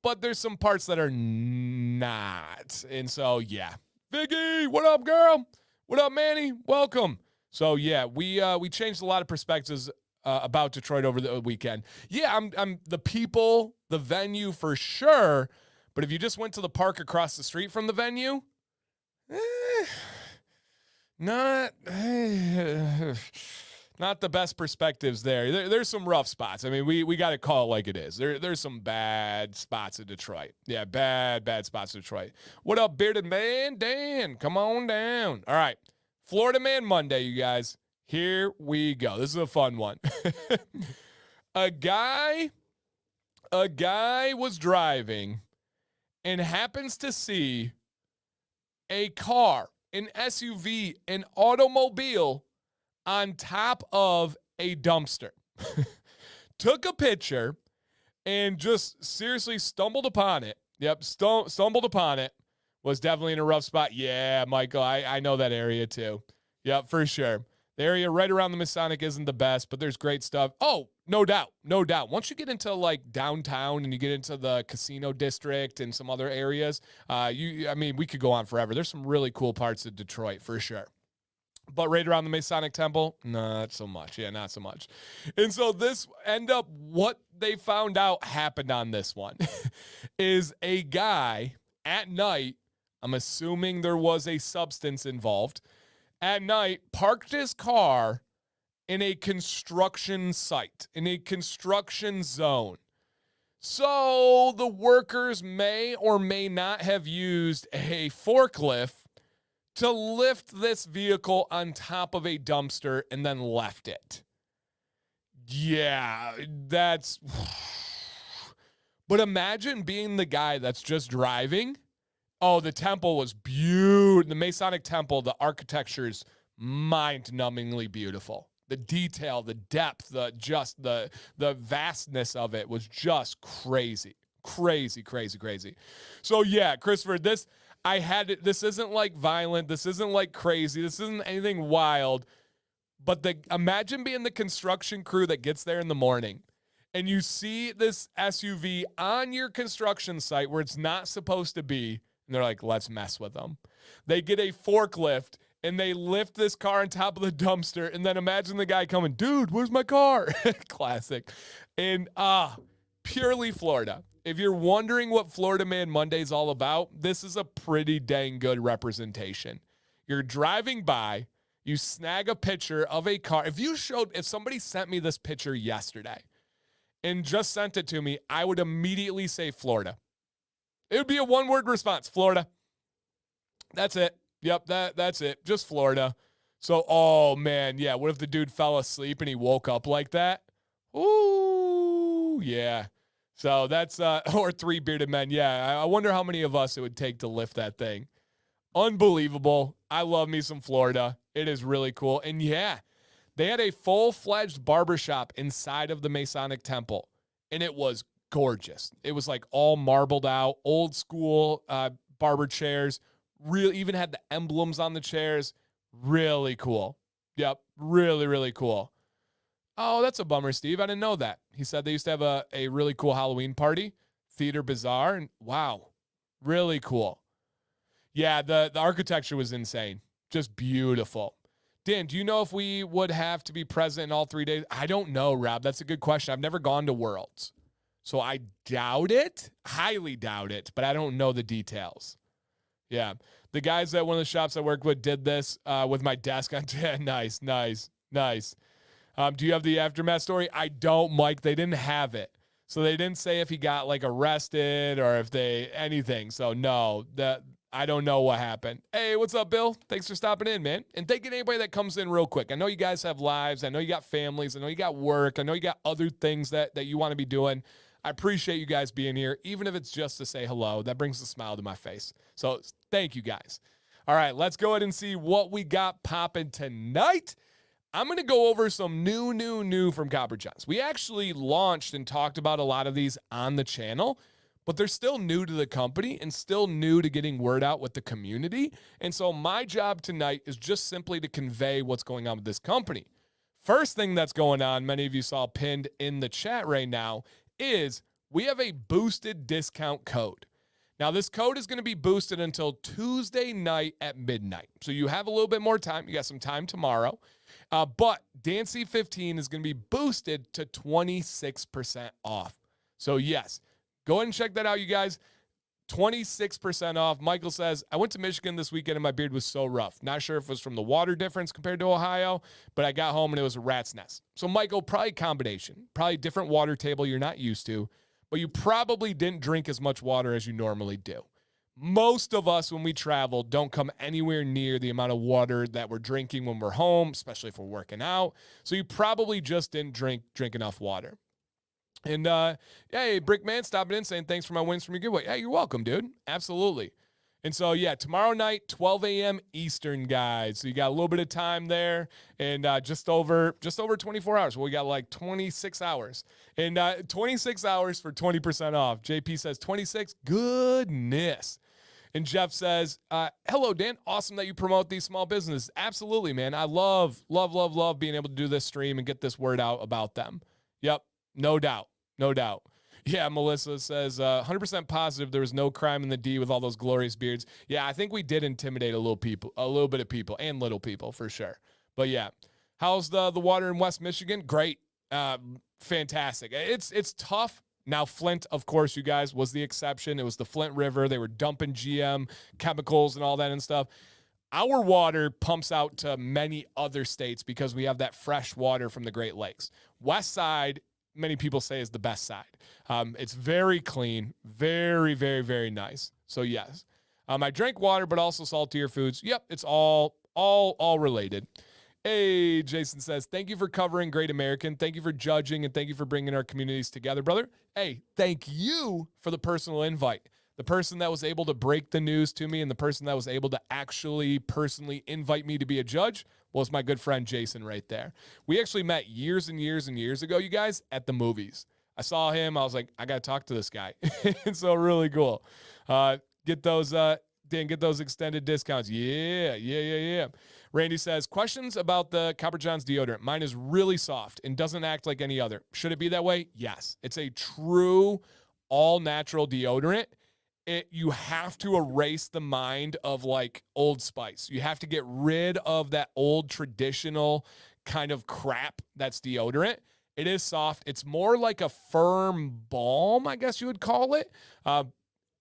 But there's some parts that are not. And so, yeah. Viggy, what up, girl? What up, Manny? Welcome. So, yeah, we changed a lot of perspectives about Detroit over the weekend. Yeah, I'm the people, the venue for sure. But if you just went to the park across the street from the venue, not the best perspectives there. There's some rough spots. I mean, we got to call it like it is. There's some bad spots in Detroit. Yeah, bad spots in Detroit. What up, bearded man? Dan, come on down. All right, Florida Man Monday, you guys. Here we go. This is a fun one. A guy was driving and happens to see a car, an SUV, an automobile on top of a dumpster. Took a picture and just seriously stumbled upon it. Yep, stumbled upon it. Was definitely in a rough spot. Yeah, Michael, I know that area too. Yep, for sure. The area right around the Masonic isn't the best, but there's great stuff. Oh, no doubt. Once you get into like downtown and you get into the casino district and some other areas, we could go on forever. There's some really cool parts of Detroit for sure. But right around the Masonic Temple, not so much. Yeah, not so much. And so what they found out happened on this one is a guy at night, I'm assuming there was a substance involved, at night parked his car in a construction site, in a construction zone. So the workers may or may not have used a forklift to lift this vehicle on top of a dumpster and then left it. Yeah, that's... But imagine being the guy that's just driving. Oh, the temple was beautiful. The Masonic Temple, the architecture is mind-numbingly beautiful. The detail, the depth, the vastness of it was just crazy. Crazy. So yeah, Christopher, this isn't like violent, this isn't like crazy, this isn't anything wild, but imagine being the construction crew that gets there in the morning and you see this SUV on your construction site where it's not supposed to be, and they're like, let's mess with them. They get a forklift and they lift this car on top of the dumpster, and then imagine the guy coming, dude, where's my car? Classic. And purely Florida. If you're wondering what Florida Man Monday is all about, this is a pretty dang good representation. You're driving by, you snag a picture of a car. If somebody sent me this picture yesterday and just sent it to me, I would immediately say Florida. It would be a one-word response, Florida. That's it. Yep, that's it. Just Florida. So, oh, man, yeah, what if the dude fell asleep and he woke up like that? Ooh, yeah. So that's, or three bearded men. Yeah, I wonder how many of us it would take to lift that thing. Unbelievable. I love me some Florida. It is really cool. And yeah, they had a full-fledged barbershop inside of the Masonic Temple, and it was gorgeous. It was like all marbled out, old school barber chairs. Even had the emblems on the chairs. Really cool. Yep, really cool. Oh, that's a bummer, Steve. I didn't know that. He said they used to have a really cool Halloween party, Theater Bazaar, and wow, really cool. Yeah, the architecture was insane. Just beautiful. Dan, do you know if we would have to be present in all 3 days? I don't know, Rob. That's a good question. I've never gone to Worlds, so I doubt it, highly doubt it, but I don't know the details. Yeah, the guys at one of the shops I worked with did this with my desk on. Nice. Do you have the aftermath story? I don't, Mike. They didn't have it. So they didn't say if he got like arrested or if they anything. So no, I don't know what happened. Hey, what's up, Bill? Thanks for stopping in, man. And thank you to anybody that comes in real quick. I know you guys have lives. I know you got families. I know you got work. I know you got other things that you want to be doing. I appreciate you guys being here, even if it's just to say hello. That brings a smile to my face. So thank you guys. All right, let's go ahead and see what we got popping tonight. I'm going to go over some new from Copper Johns. We actually launched and talked about a lot of these on the channel, but they're still new to the company and still new to getting word out with the community. And so my job tonight is just simply to convey what's going on with this company. First thing that's going on, many of you saw pinned in the chat right now, is we have a boosted discount code. Now, this code is going to be boosted until Tuesday night at midnight. So you have a little bit more time. You got some time tomorrow. But Dancy 15 is going to be boosted to 26% off. So yes, go ahead and check that out, you guys. 26% off. Michael says, I went to Michigan this weekend and my beard was so rough. Not sure if it was from the water difference compared to Ohio, but I got home and it was a rat's nest. So Michael, probably a combination. Probably different water table you're not used to, but you probably didn't drink as much water as you normally do. Most of us, when we travel, don't come anywhere near the amount of water that we're drinking when we're home, especially if we're working out. So you probably just didn't drink enough water. And, hey, Brickman stopping in saying thanks for my wins from your giveaway. Yeah, you're welcome, dude. Absolutely. And so, yeah, tomorrow night, 12 a.m. Eastern, guys. So you got a little bit of time there and just over 24 hours. Well, we got like 26 hours. And 26 hours for 20% off. JP says 26. Goodness. And Jeff says, hello, Dan. Awesome that you promote these small businesses. Absolutely, man. I love being able to do this stream and get this word out about them. Yep, no doubt. No doubt. Yeah, Melissa says, 100% positive there was no crime in the D with all those glorious beards. Yeah, I think we did intimidate a little bit of people, and little people for sure. But yeah, how's the water in West Michigan? Great. Fantastic. It's tough. Now, Flint, of course, you guys, was the exception. It was the Flint River. They were dumping GM chemicals and all that and stuff. Our water pumps out to many other states because we have that fresh water from the Great Lakes. West side, many people say, is the best side. It's very clean, very, very, very nice. So yes, I drank water, but also saltier foods. Yep, it's all related. Hey, Jason says, thank you for covering Great American. Thank you for judging, and thank you for bringing our communities together, brother. Hey, thank you for the personal invite. The person that was able to break the news to me and the person that was able to actually personally invite me to be a judge was my good friend Jason right there. We actually met years and years and years ago, you guys, at the movies. I saw him. I was like, I got to talk to this guy. And so really cool. Get those extended discounts. Yeah. Randy says, questions about the Copper Johns deodorant. Mine is really soft and doesn't act like any other. Should it be that way? Yes. It's a true all-natural deodorant. You have to erase the mind of like Old Spice. You have to get rid of that old traditional kind of crap that's deodorant. It is soft. It's more like a firm balm, I guess you would call it.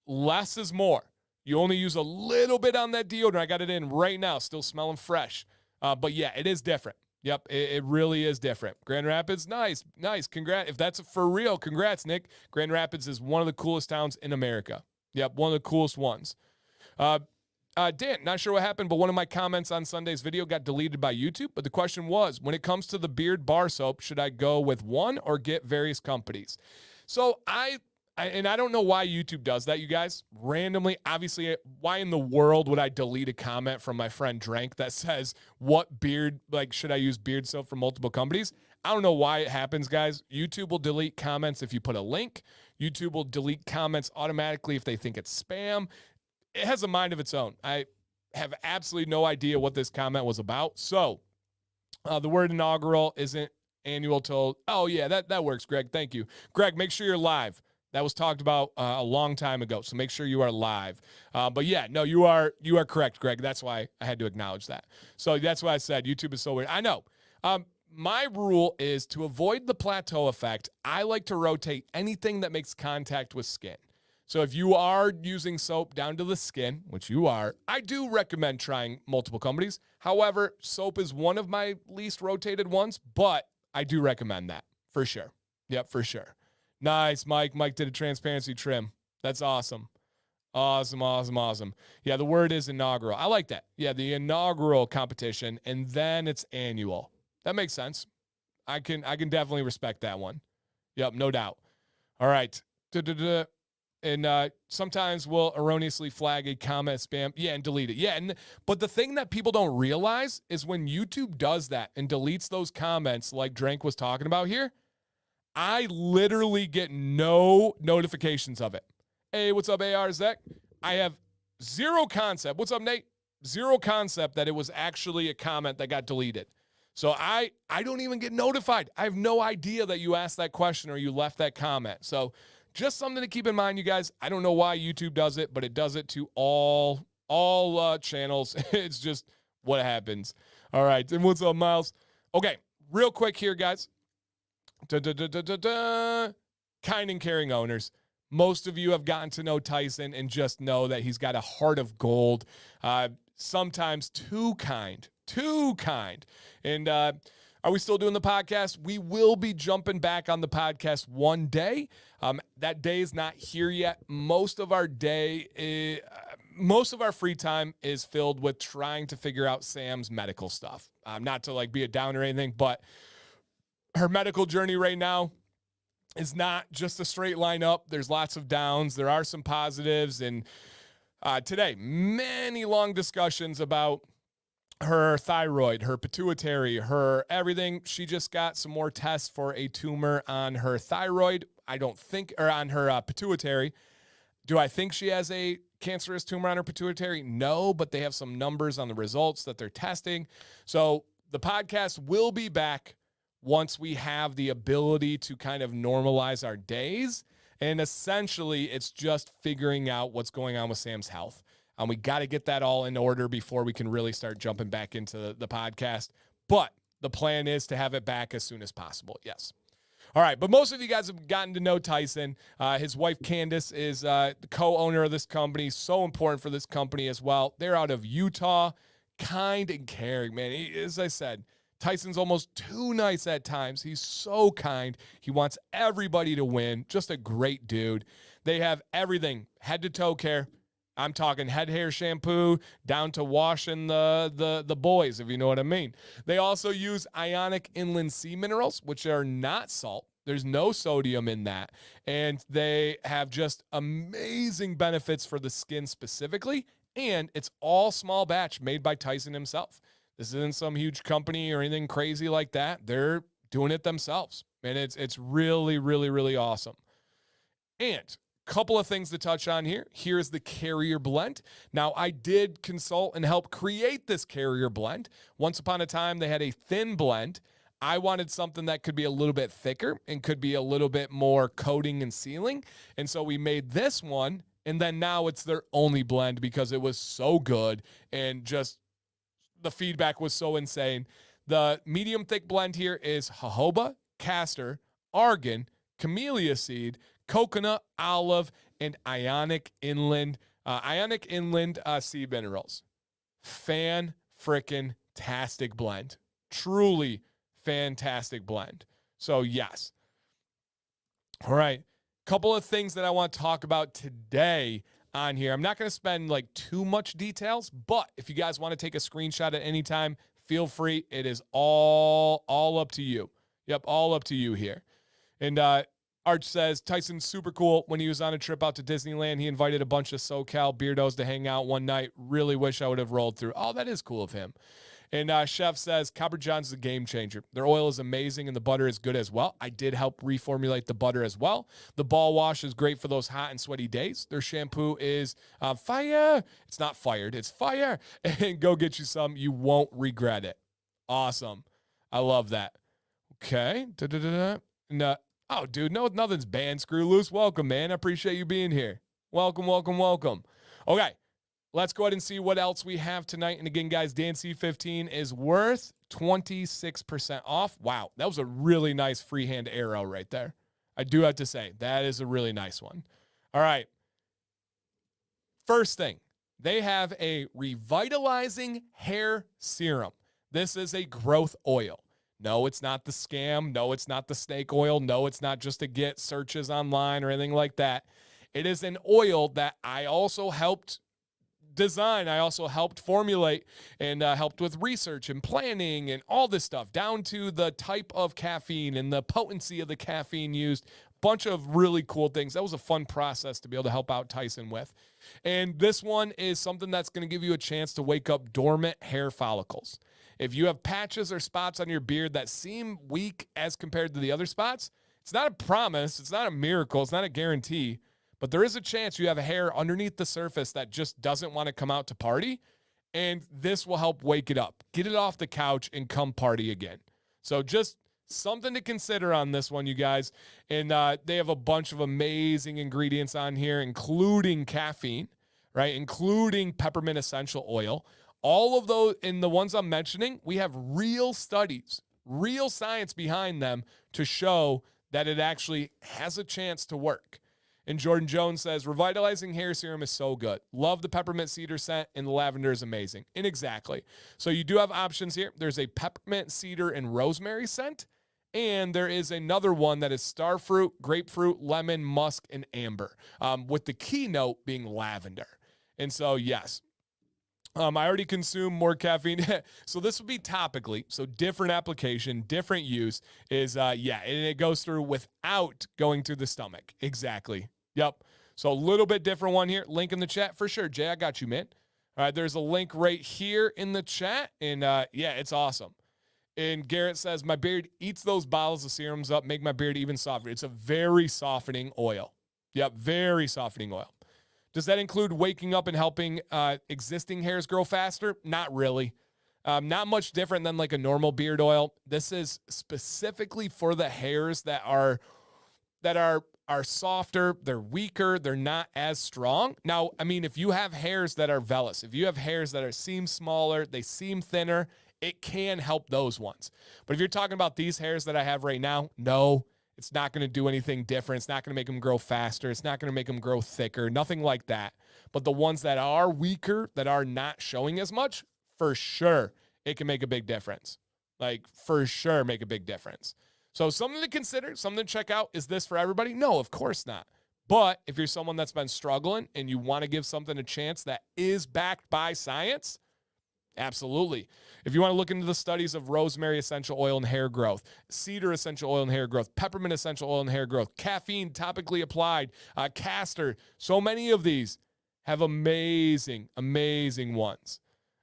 Less is more. You only use a little bit on that deodorant. I got it in right now, still smelling fresh. But yeah, it is different. Yep, it really is different. Grand Rapids, nice. Congrats. If that's for real, congrats, Nick. Grand Rapids is one of the coolest towns in America. Yep, one of the coolest ones. Dan, not sure what happened, but one of my comments on Sunday's video got deleted by YouTube. But the question was, when it comes to the beard bar soap, should I go with one or get various companies? So I don't know why YouTube does that, you guys. Randomly, obviously, why in the world would I delete a comment from my friend Drank that says, should I use beard soap from multiple companies? I don't know why it happens, guys. YouTube will delete comments if you put a link. YouTube will delete comments automatically if they think it's spam. It has a mind of its own. I have absolutely no idea what this comment was about. So the word inaugural isn't annual till, oh yeah, that works, Greg. Thank you. Greg, make sure you're live. That was talked about a long time ago, so make sure you are live. But yeah, no, you are correct, Greg. That's why I had to acknowledge that. So that's why I said YouTube is so weird. I know. My rule is to avoid the plateau effect. I like to rotate anything that makes contact with skin. So if you are using soap down to the skin, which you are, I do recommend trying multiple companies. However, soap is one of my least rotated ones, but I do recommend that for sure. Yep, for sure. Nice, Mike. Mike did a transparency trim. That's awesome. Awesome. Yeah, the word is inaugural. I like that. Yeah, the inaugural competition, and then it's annual. That makes sense. I can definitely respect that one. Yep, no doubt. All right. And sometimes we'll erroneously flag a comment spam. Yeah, and delete it. Yeah, but the thing that people don't realize is when YouTube does that and deletes those comments like Drank was talking about here, I literally get no notifications of it. Hey, what's up, AR Zach? I have zero concept. What's up, Nate? Zero concept that it was actually a comment that got deleted. So I don't even get notified. I have no idea that you asked that question or you left that comment. So just something to keep in mind, you guys. I don't know why YouTube does it, but it does it to all channels. It's just what happens. All right. And what's up, Miles? Okay, real quick here, guys. Kind and caring owners. Most of you have gotten to know Tyson and just know that he's got a heart of gold. Sometimes too kind. And are we still doing the podcast? We will be jumping back on the podcast one day. That day is not here yet. Most of our free time is filled with trying to figure out Sam's medical stuff. Not to like be a downer or anything, but her medical journey right now is not just a straight line up. There's lots of downs. There are some positives. And today, many long discussions about her thyroid, her pituitary, her everything. She just got some more tests for a tumor on her thyroid. Or on her pituitary. Do I think she has a cancerous tumor on her pituitary? No, but they have some numbers on the results that they're testing. So the podcast will be back once we have the ability to kind of normalize our days. And essentially, it's just figuring out what's going on with Sam's health. We got to get that all in order before we can really start jumping back into the podcast. But the plan is to have it back as soon as possible. Yes. All right. But most of you guys have gotten to know Tyson. His wife, Candace, is the co-owner of this company. So important for this company as well. They're out of Utah. Kind and caring, man. As I said, Tyson's almost too nice at times. He's so kind. He wants everybody to win. Just a great dude. They have everything, head to toe care. I'm talking head hair shampoo down to washing the boys, if you know what I mean. They also use ionic inland sea minerals, which are not salt. There's no sodium in that. And they have just amazing benefits for the skin specifically. And it's all small batch made by Tyson himself. This isn't some huge company or anything crazy like that. They're doing it themselves. And it's really, really, really awesome. And a couple of things to touch on here. Here's the Carrier Blend. Now, I did consult and help create this Carrier Blend. Once upon a time, they had a thin blend. I wanted something that could be a little bit thicker and could be a little bit more coating and sealing. And so we made this one. And then now it's their only blend because it was so good and just the feedback was so insane. The medium thick blend here is jojoba, castor, argan, camellia seed, coconut, olive, and ionic inland sea minerals. Fan-frickin-tastic blend. Truly fantastic blend. So yes. All right. Couple of things that I want to talk about today on here. I'm not going to spend like too much details, but if you guys want to take a screenshot at any time, feel free. It is all up to you. Yep, all up to you here. And Arch says, Tyson's super cool. When he was on a trip out to Disneyland, he invited a bunch of SoCal beardos to hang out one night. Really wish I would have rolled through. Oh, that is cool of him. And Chef says, Copper John's is a game changer. Their oil is amazing and the butter is good as well. I did help reformulate the butter as well. The ball wash is great for those hot and sweaty days. Their shampoo is fire. It's not fired. It's fire. And go get you some. You won't regret it. Awesome. I love that. Okay. No. Oh, dude, no, nothing's banned. Screw loose. Welcome, man. I appreciate you being here. Welcome. Okay. Let's go ahead and see what else we have tonight. And again, guys, Dan C15 is worth 26% off. Wow, that was a really nice freehand arrow right there. I do have to say, that is a really nice one. All right. First thing, they have a revitalizing hair serum. This is a growth oil. No, it's not the scam. No, it's not the snake oil. No, it's not just to get searches online or anything like that. It is an oil that I also helped design. I also helped formulate and helped with research and planning and all this stuff, down to the type of caffeine and the potency of the caffeine used. Bunch of really cool things. That was a fun process to be able to help out Tyson with. And this one is something that's going to give you a chance to wake up dormant hair follicles. If you have patches or spots on your beard that seem weak as compared to the other spots, it's not a promise, it's not a miracle, it's not a guarantee, but there is a chance you have a hair underneath the surface that just doesn't want to come out to party, and this will help wake it up. Get it off the couch and come party again. So just something to consider on this one, you guys. And they have a bunch of amazing ingredients on here, including caffeine, right? Including peppermint essential oil. All of those, in the ones I'm mentioning, we have real studies, real science behind them to show that it actually has a chance to work. And Jordan Jones says, revitalizing hair serum is so good. Love the peppermint cedar scent, and the lavender is amazing. And exactly. So you do have options here. There's a peppermint cedar and rosemary scent, and there is another one that is starfruit, grapefruit, lemon, musk, and amber, with the keynote being lavender. And so, yes, I already consume more caffeine. So this would be topically. So different application, different use is, and it goes through without going through the stomach. Exactly. Yep. So a little bit different one here. Link in the chat for sure. Jay, I got you, man. All right. There's a link right here in the chat. And it's awesome. And Garrett says, my beard eats those bottles of serums up, make my beard even softer. It's a very softening oil. Yep. Very softening oil. Does that include waking up and helping existing hairs grow faster? Not really. Not much different than like a normal beard oil. This is specifically for the hairs that are softer, they're weaker, they're not as strong. Now, I mean, if you have hairs that are vellus, if you have hairs that seem smaller, they seem thinner, it can help those ones. But if you're talking about these hairs that I have right now, no. It's not going to do anything different. It's not going to make them grow faster. It's not going to make them grow thicker, nothing like that. But the ones that are weaker, that are not showing as much, for sure, it can make a big difference. Like, for sure, make a big difference. So something to consider, something to check out. Is this for everybody? No, of course not. But if you're someone that's been struggling and you want to give something a chance that is backed by science, absolutely. If you want to look into the studies of rosemary essential oil and hair growth, cedar essential oil and hair growth, peppermint essential oil and hair growth, caffeine topically applied, castor, so many of these have amazing, amazing ones.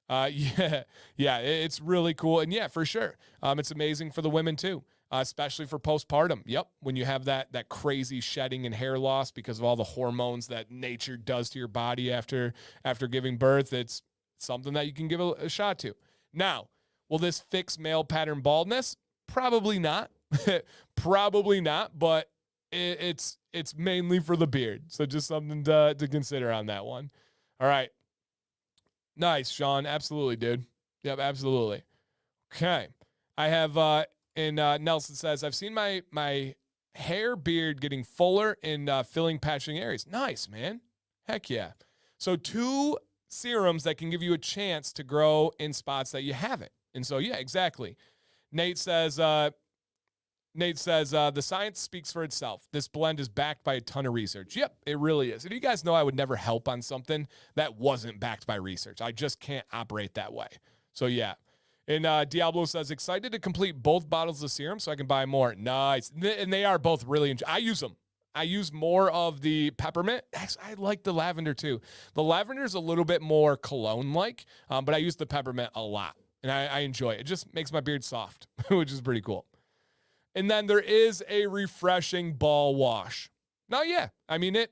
It's really cool. And yeah, for sure. It's amazing for the women too, especially for postpartum. Yep. When you have that crazy shedding and hair loss because of all the hormones that nature does to your body after giving birth, it's something that you can give a shot to. Now, will this fix male pattern baldness? Probably not. Probably not, but it's mainly for the beard. So just something to consider on that one. All right. Nice, Sean. Absolutely, dude. Yep, absolutely. Okay. I have, Nelson says, I've seen my hair beard getting fuller and filling patching areas. Nice, man. Heck yeah. So 2 serums that can give you a chance to grow in spots that you haven't. And so, yeah, exactly. Nate says, the science speaks for itself. This blend is backed by a ton of research. Yep, it really is. And you guys know I would never help on something that wasn't backed by research. I just can't operate that way. So, yeah. And Diablo says, excited to complete both bottles of serum so I can buy more. Nice. And they are both really, I use them. I use more of the peppermint. Actually, I like the lavender too. The lavender is a little bit more cologne-like, but I use the peppermint a lot, and I enjoy it. It just makes my beard soft, which is pretty cool. And then there is a refreshing ball wash. Now, yeah, I mean, it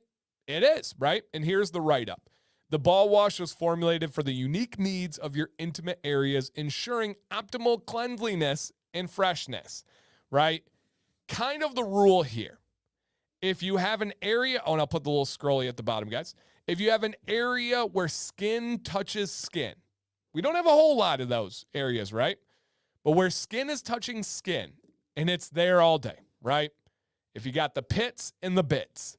is, right? And here's the write-up. The ball wash was formulated for the unique needs of your intimate areas, ensuring optimal cleanliness and freshness, right? Kind of the rule here. If you have an area, and I'll put the little scrolly at the bottom, guys. If you have an area where skin touches skin, we don't have a whole lot of those areas, right? But where skin is touching skin, and it's there all day, right? If you got the pits and the bits,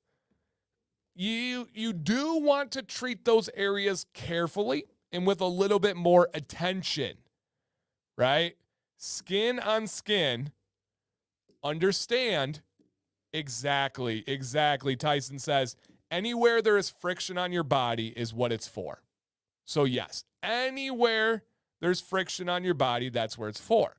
you do want to treat those areas carefully and with a little bit more attention, right? Skin on skin, understand. Exactly. Tyson says, anywhere there is friction on your body is what it's for. So yes, anywhere there's friction on your body, that's where it's for.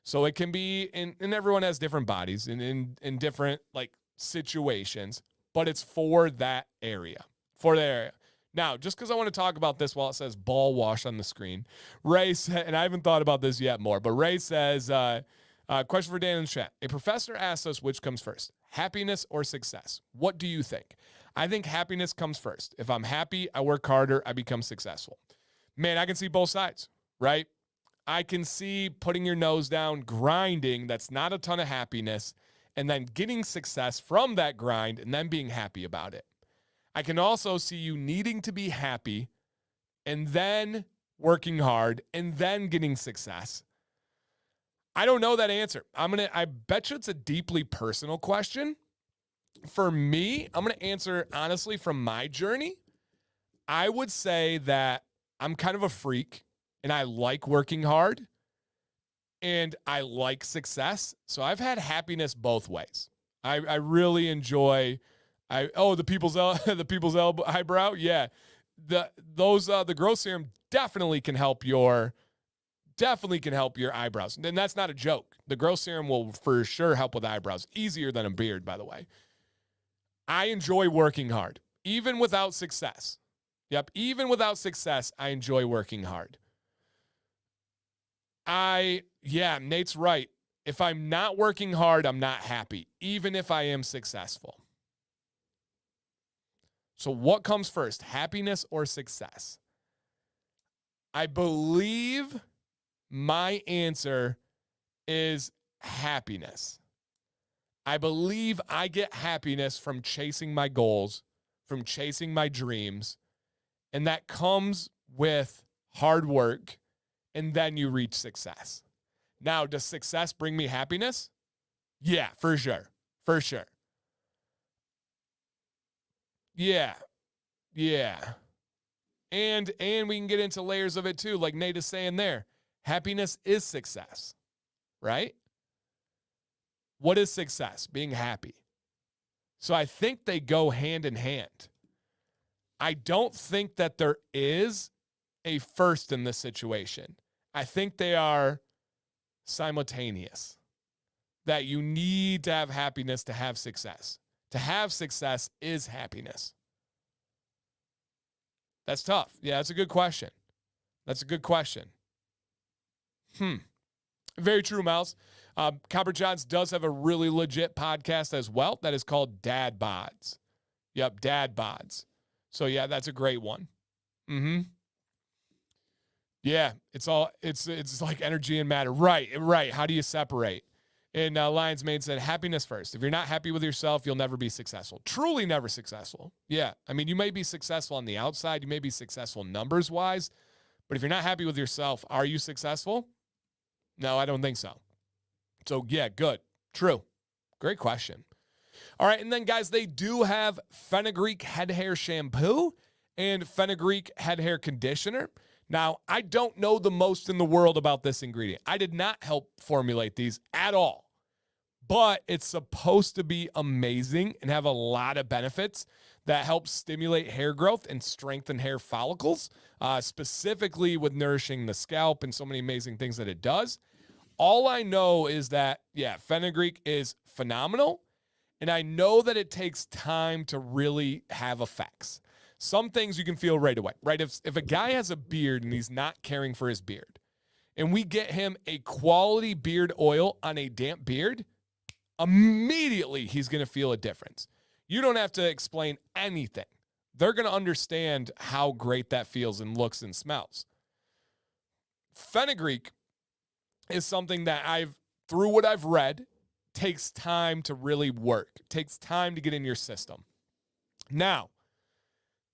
So it can be, and everyone has different bodies in different like situations, but it's for that area, Now, just because I want to talk about this while it says ball wash on the screen, Ray said, and I haven't thought about this yet more, but Ray says, question for Dan in the chat. A professor asked us which comes first, happiness or success. What do you think? I think happiness comes first. If I'm happy, I work harder, I become successful. Man, I can see both sides, right? I can see putting your nose down, grinding, that's not a ton of happiness, and then getting success from that grind and then being happy about it. I can also see you needing to be happy and then working hard and then getting success. I don't know that answer. I bet you it's a deeply personal question. For me, I'm going to answer honestly from my journey. I would say that I'm kind of a freak and I like working hard and I like success. So I've had happiness both ways. I really enjoy the people's eyebrow. Yeah. The growth serum definitely can help your eyebrows. And that's not a joke. The growth serum will for sure help with eyebrows. Easier than a beard, by the way. I enjoy working hard, even without success. Yep, even without success, I enjoy working hard. Nate's right. If I'm not working hard, I'm not happy, even if I am successful. So what comes first, happiness or success? I believe my answer is happiness. I believe I get happiness from chasing my goals, from chasing my dreams, and that comes with hard work, and then you reach success. Now, does success bring me happiness? Yeah, for sure. For sure. Yeah. And we can get into layers of it too, like Nate is saying there. Happiness is success, right? What is success? Being happy. So I think they go hand in hand. I don't think that there is a first in this situation. I think they are simultaneous. That you need to have happiness to have success. To have success is happiness. That's tough. Yeah, that's a good question. Very true, Miles. Copper Johns does have a really legit podcast as well that is called Dad Bods. Yep, Dad Bods. So yeah, that's a great one. Yeah, it's like energy and matter. Right. How do you separate? And Lions Mane said, happiness first. If you're not happy with yourself, you'll never be successful. Truly never successful. Yeah, I mean, you may be successful on the outside. You may be successful numbers-wise. But if you're not happy with yourself, are you successful? No, I don't think so. So, yeah, good. True. Great question. All right, and then, guys, they do have fenugreek head hair shampoo and fenugreek head hair conditioner. Now, I don't know the most in the world about this ingredient. I did not help formulate these at all, but it's supposed to be amazing and have a lot of benefits that help stimulate hair growth and strengthen hair follicles, specifically with nourishing the scalp and so many amazing things that it does. All I know is that, fenugreek is phenomenal, and I know that it takes time to really have effects. Some things you can feel right away, right? If a guy has a beard and he's not caring for his beard, and we get him a quality beard oil on a damp beard, immediately he's going to feel a difference. You don't have to explain anything. They're going to understand how great that feels and looks and smells. Fenugreek is something that through what I've read, takes time to really work. Takes time to get in your system. Now,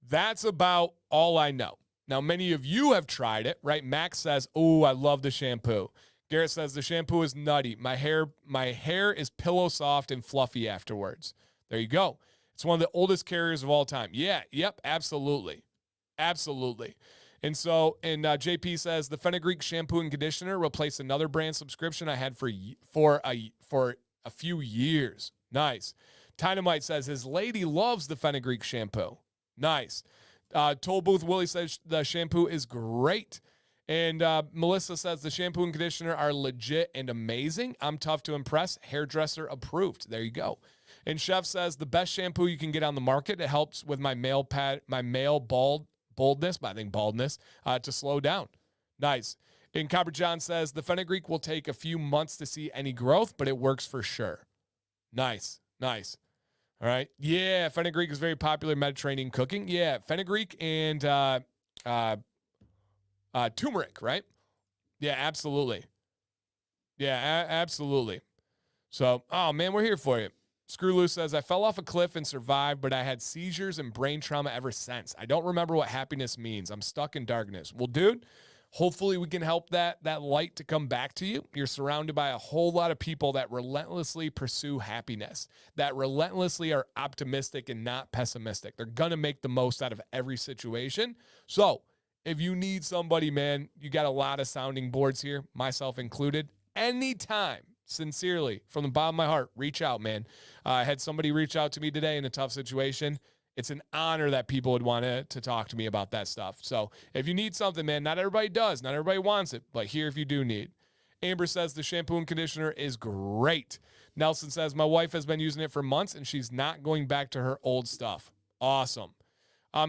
that's about all I know. Now, many of you have tried it, right? Max says, "Oh, I love the shampoo." Garrett says, "The shampoo is nutty. My hair is pillow soft and fluffy afterwards." There you go. It's one of the oldest carriers of all time. Yeah, yep, absolutely. And so, JP says the Fenugreek shampoo and conditioner replaced another brand subscription I had for a few years. Nice. Dynamite says his lady loves the Fenugreek shampoo. Nice. Toll Booth Willie says the shampoo is great. And Melissa says the shampoo and conditioner are legit and amazing. I'm tough to impress. Hairdresser approved. There you go. And Chef says the best shampoo you can get on the market. It helps with my male boldness, but I think baldness, to slow down. Nice. And Copper John says the fenugreek will take a few months to see any growth, but it works for sure. Nice. Nice. All right. Yeah, fenugreek is very popular in Mediterranean cooking. Yeah, fenugreek and turmeric, right? Yeah, absolutely. Yeah, absolutely. So, oh man, we're here for you. Screw Loose says, I fell off a cliff and survived, but I had seizures and brain trauma ever since. I don't remember what happiness means. I'm stuck in darkness. Well, dude, hopefully we can help that light to come back to you. You're surrounded by a whole lot of people that relentlessly pursue happiness, that relentlessly are optimistic and not pessimistic. They're going to make the most out of every situation. So if you need somebody, man, you got a lot of sounding boards here, myself included. Anytime, sincerely, from the bottom of my heart, reach out, man. I had somebody reach out to me today in a tough situation. It's an honor that people would want to talk to me about that stuff. So if you need something, man, not everybody does. Not everybody wants it, but here if you do need. Amber says the shampoo and conditioner is great. Nelson says my wife has been using it for months and she's not going back to her old stuff. Awesome.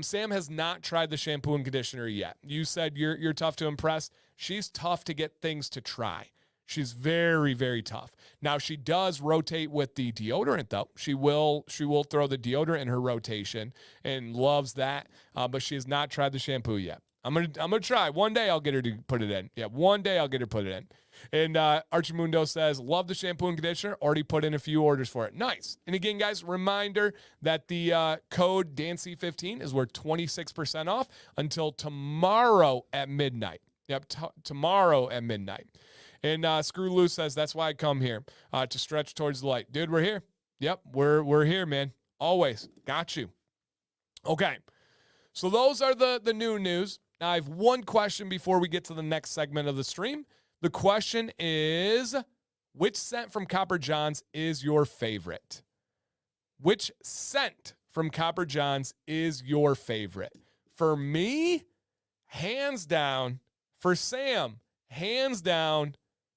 Sam has not tried the shampoo and conditioner yet. You said you're tough to impress. She's tough to get things to try. She's very, very tough. Now, she does rotate with the deodorant, though. She will throw the deodorant in her rotation and loves that, but she has not tried the shampoo yet. I'm gonna try. One day I'll get her to put it in. Yeah, one day I'll get her to put it in. And Archimundo says, love the shampoo and conditioner. Already put in a few orders for it. Nice. And again, guys, reminder that the code DANCY15 is worth 26% off until tomorrow at midnight. Yep, tomorrow at midnight. And Screw Loose says, that's why I come here, to stretch towards the light. Dude, we're here. Yep, we're here, man. Always. Got you. Okay. So those are the new news. Now, I have one question before we get to the next segment of the stream. The question is, which scent from Copper John's is your favorite? Which scent from Copper John's is your favorite? For me, hands down. For Sam, hands down,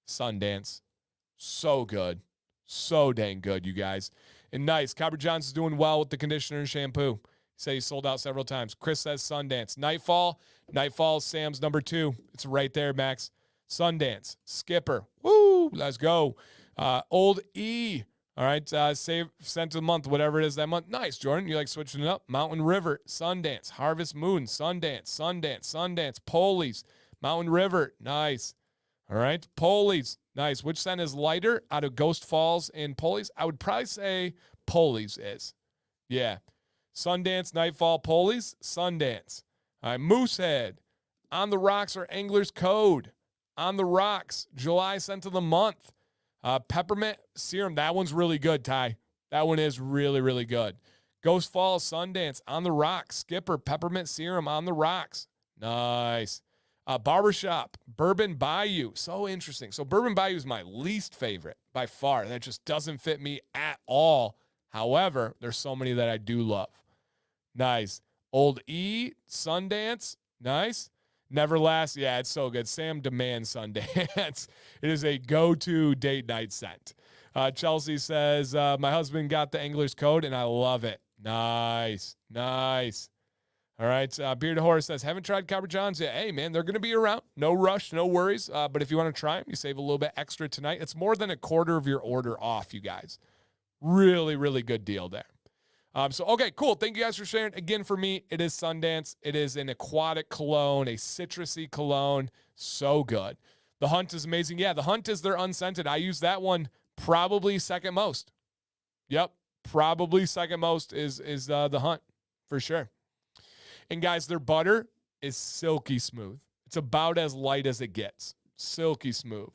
Sundance. So good. So dang good, you guys. And nice. Copper John's is doing well with the conditioner and shampoo. Say he sold out several times. Chris says Sundance. Nightfall is Sam's number 2. It's right there, Max. Sundance. Skipper. Woo! Let's go. Old E. All right. Save cent of the month, whatever it is that month. Nice, Jordan. You like switching it up? Mountain River. Sundance. Harvest Moon. Sundance. Polies. Mountain River. Nice. All right. Polies. Nice. Which scent is lighter out of Ghost Falls and Polies? I would probably say Polies is. Yeah. Sundance, Nightfall, Polies, Sundance. All right, Moosehead. On the Rocks or Angler's Code. On the Rocks, July scent of the month. Peppermint Serum. That one's really good, Ty. That one is really, really good. Ghost Falls, Sundance, On the Rocks. Skipper, Peppermint Serum, On the Rocks. Nice. Barbershop, Bourbon Bayou. So interesting. So Bourbon Bayou is my least favorite by far. That just doesn't fit me at all. However, there's so many that I do love. Nice. Old E, Sundance. Nice. Neverlast. Yeah, it's so good. Sam demands Sundance. It is a go-to date night scent. Chelsea says, my husband got the Angler's Code, and I love it. Nice. All right. Bearded Horse says, haven't tried Copper John's yet. Hey, man, they're going to be around. No rush, no worries. But if you want to try them, you save a little bit extra tonight. It's more than a quarter of your order off, you guys. Really, really good deal there. Okay, cool. Thank you guys for sharing. Again, for me, it is Sundance. It is an aquatic cologne, a citrusy cologne. So good. The Hunt is amazing. Yeah, the Hunt is their unscented. I use that one probably second most. Yep, probably second most is the Hunt for sure. And guys, their butter is silky smooth. It's about as light as it gets. Silky smooth.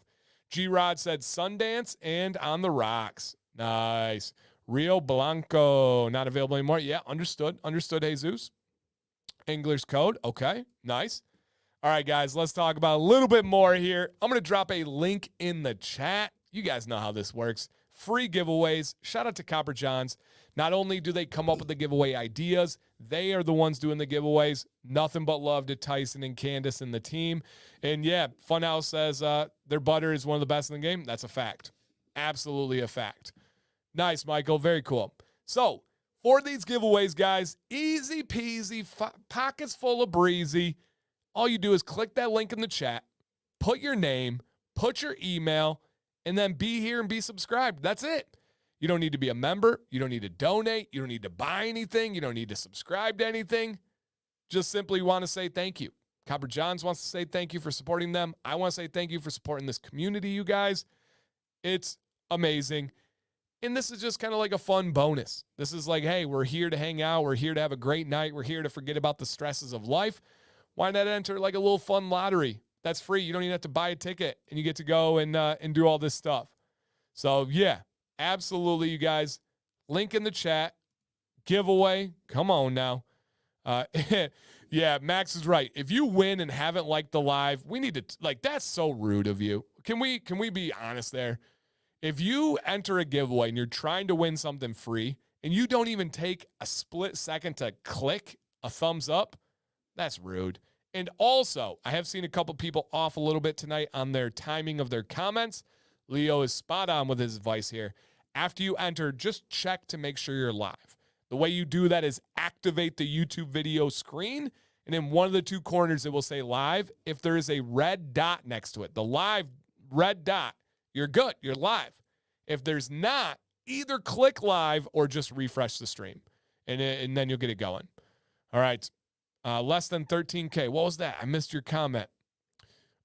G-Rod said Sundance and On the Rocks. Nice. Rio Blanco, not available anymore. Yeah, understood, Jesus. Angler's Code, okay, nice. All right, guys, let's talk about a little bit more here. I'm going to drop a link in the chat. You guys know how this works. Free giveaways. Shout out to Copper Johns. Not only do they come up with the giveaway ideas, they are the ones doing the giveaways. Nothing but love to Tyson and Candace and the team. And yeah, Funhouse says their butter is one of the best in the game. That's a fact. Absolutely a fact. Nice, Michael. Very cool. So for these giveaways, guys, easy peasy, pockets full of breezy. All you do is click that link in the chat, put your name, put your email, and then be here and be subscribed. That's it. You don't need to be a member. You don't need to donate. You don't need to buy anything. You don't need to subscribe to anything. Just simply want to say thank you. Copper Johns wants to say thank you for supporting them. I want to say thank you for supporting this community, you guys. It's amazing. And this is just kind of like a fun bonus. This is like, hey, we're here to hang out. We're here to have a great night. We're here to forget about the stresses of life. Why not enter like a little fun lottery? That's free. You don't even have to buy a ticket, and you get to go and do all this stuff. So, yeah, absolutely, you guys. Link in the chat. Giveaway. Come on now. Yeah, Max is right. If you win and haven't liked the live, we need to, like, that's so rude of you. Can we be honest there? If you enter a giveaway and you're trying to win something free and you don't even take a split second to click a thumbs up, that's rude. And also, I have seen a couple people off a little bit tonight on their timing of their comments. Leo is spot on with his advice here. After you enter, just check to make sure you're live. The way you do that is activate the YouTube video screen, and in one of the two corners, it will say live. If there is a red dot next to it, the live red dot, you're good. You're live. If there's not, either click live or just refresh the stream, and then you'll get it going. All right. Less than 13K. What was that? I missed your comment.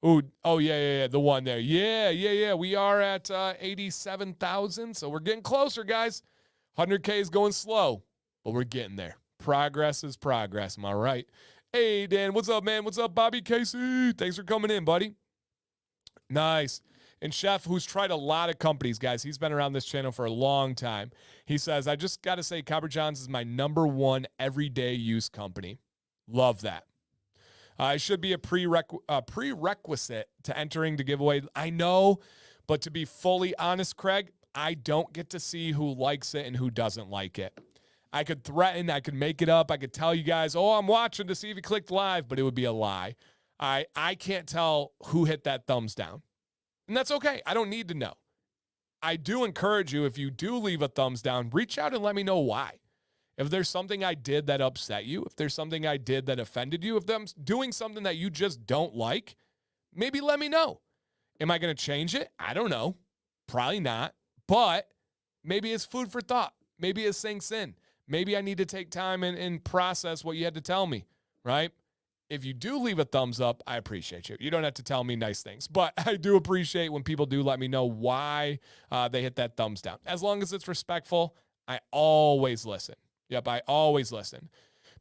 Oh, yeah. The one there. Yeah. We are at 87,000, so we're getting closer, guys. 100K is going slow, but we're getting there. Progress is progress. Am I right? Hey, Dan. What's up, man? What's up, Bobby Casey? Thanks for coming in, buddy. Nice. And Chef, who's tried a lot of companies, guys, he's been around this channel for a long time. He says, I just got to say, Copper Johns is my #1 everyday use company. Love that. It should be a prerequisite to entering the giveaway. I know, but to be fully honest, Craig, I don't get to see who likes it and who doesn't like it. I could threaten, I could make it up, I could tell you guys, oh, I'm watching to see if you clicked live, but it would be a lie. I can't tell who hit that thumbs down. And that's okay. I don't need to know. I do encourage you, if you do leave a thumbs down, reach out and let me know why. If there's something I did that upset you, if there's something I did that offended you, if I'm doing something that you just don't like, maybe let me know. Am I going to change it? I don't know. Probably not. But maybe it's food for thought. Maybe it sinks in. Maybe I need to take time and process what you had to tell me, right? If you do leave a thumbs up, I appreciate you. You don't have to tell me nice things, but I do appreciate when people do let me know why they hit that thumbs down. As long as it's respectful, I always listen. Yep, I always listen.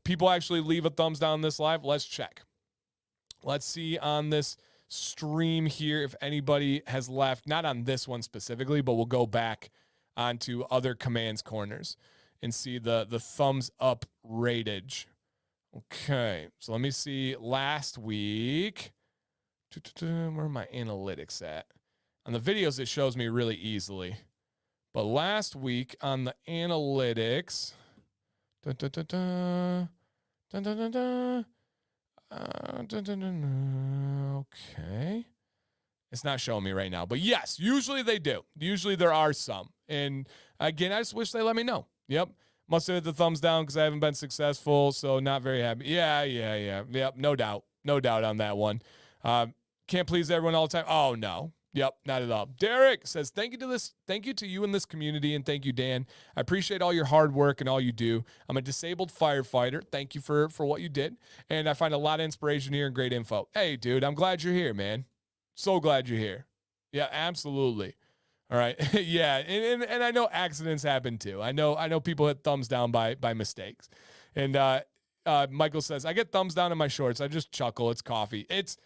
People actually leave a thumbs down this live. Let's check. Let's see on this stream here if anybody has left. Not on this one specifically, but we'll go back onto other commands corners and see the thumbs up ratage. Okay, so let me see last week. Where are my analytics at? On the videos, it shows me really easily. But last week on the analytics... Okay. It's not showing me right now. But yes, usually they do. Usually there are some. And again, I just wish they let me know. Yep. Must have hit the thumbs down because I haven't been successful. So not very happy. Yeah. Yep. No doubt. No doubt on that one. Can't please everyone all the time. Oh, no. Yep, not at all. Derek says, thank you to you and this community, and thank you, Dan. I appreciate all your hard work and all you do. I'm a disabled firefighter. Thank you for what you did. And I find a lot of inspiration here and great info. Hey, dude, I'm glad you're here, man. So glad you're here. Yeah, absolutely. All right. Yeah, and I know accidents happen too. I know people hit thumbs down by mistakes. And Michael says, I get thumbs down in my shorts. I just chuckle. It's coffee. It's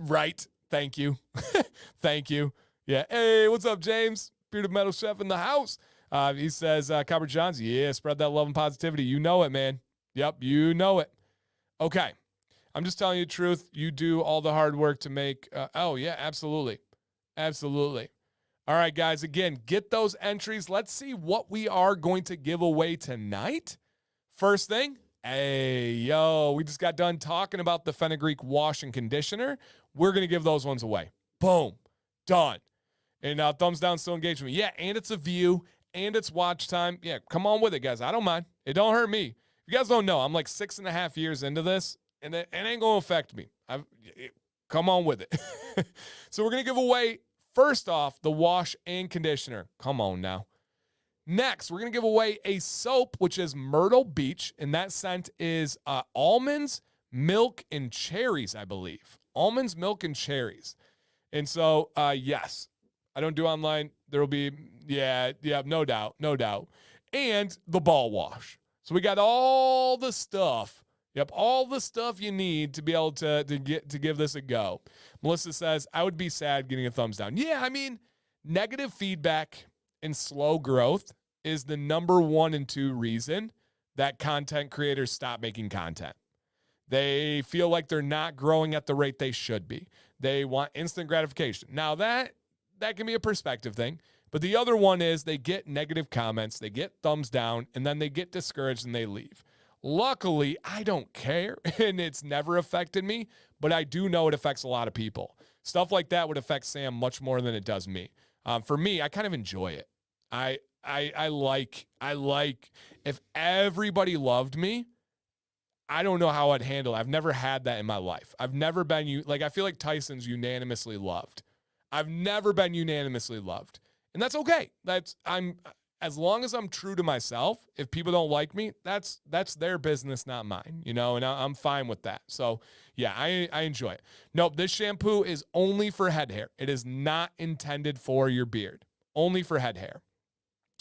right. Thank you. Thank you. Yeah. Hey, what's up, James? Bearded Metal Chef in the house. He says, Copper Johns, yeah, spread that love and positivity. You know it, man. Yep, you know it. Okay. I'm just telling you the truth. You do all the hard work to make. Oh, yeah, absolutely. Absolutely. All right, guys, again, get those entries. Let's see what we are going to give away tonight. First thing, hey, yo, we just got done talking about the fenugreek wash and conditioner. We're going to give those ones away. Boom. Done. And thumbs down, still engaged with me. Yeah, and it's a view, and it's watch time. Yeah, come on with it, guys. I don't mind. It don't hurt me. You guys don't know, I'm like 6.5 years into this, and it ain't going to affect me. Come on with it. So we're going to give away, first off, the wash and conditioner. Come on now. Next, we're going to give away a soap, which is Myrtle Beach, and that scent is almonds, milk, and cherries, I believe. Almonds, milk, and cherries. And so, yes, I don't do online. There will be, yeah, no doubt. And the ball wash. So we got all the stuff. Yep, all the stuff you need to be able to give this a go. Melissa says, I would be sad getting a thumbs down. Yeah, I mean, negative feedback and slow growth is the number 1 and 2 reason that content creators stop making content. They feel like they're not growing at the rate they should be. They want instant gratification. Now that can be a perspective thing, but the other one is they get negative comments, they get thumbs down, and then they get discouraged and they leave. Luckily, I don't care, and it's never affected me, but I do know it affects a lot of people. Stuff like that would affect Sam much more than it does me. For me, I kind of enjoy it. I like if everybody loved me, I don't know how I'd handle it. I've never had that in my life. I've never been I feel like Tyson's unanimously loved. I've never been unanimously loved. And that's okay. As long as I'm true to myself, if people don't like me, that's their business, not mine, and I'm fine with that. So yeah, I enjoy it. Nope, this shampoo is only for head hair. It is not intended for your beard. Only for head hair.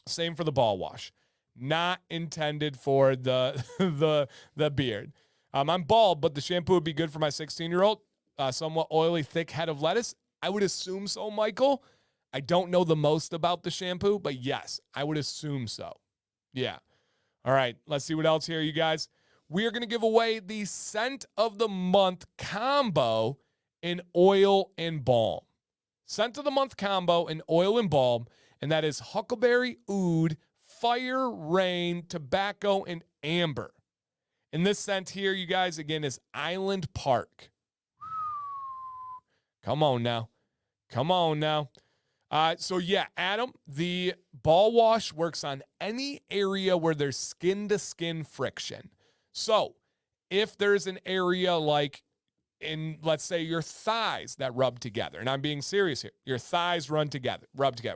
Same for the ball wash. Not intended for the beard. I'm bald, but the shampoo would be good for my 16-year-old. Somewhat oily, thick head of lettuce. I would assume so, Michael. I don't know the most about the shampoo, but yes, I would assume so. Yeah. All right, let's see what else here, you guys. We are going to give away the Scent of the Month combo in oil and balm. Scent of the Month combo in oil and balm, and that is Huckleberry Oud, Fire, Rain, Tobacco, and Amber. And this scent here, you guys, again, is Island Park. Come on now. So yeah, Adam, the ball wash works on any area where there's skin-to-skin friction. So if there's an area like in, let's say, your thighs that rub together, and I'm being serious here, your thighs rub together.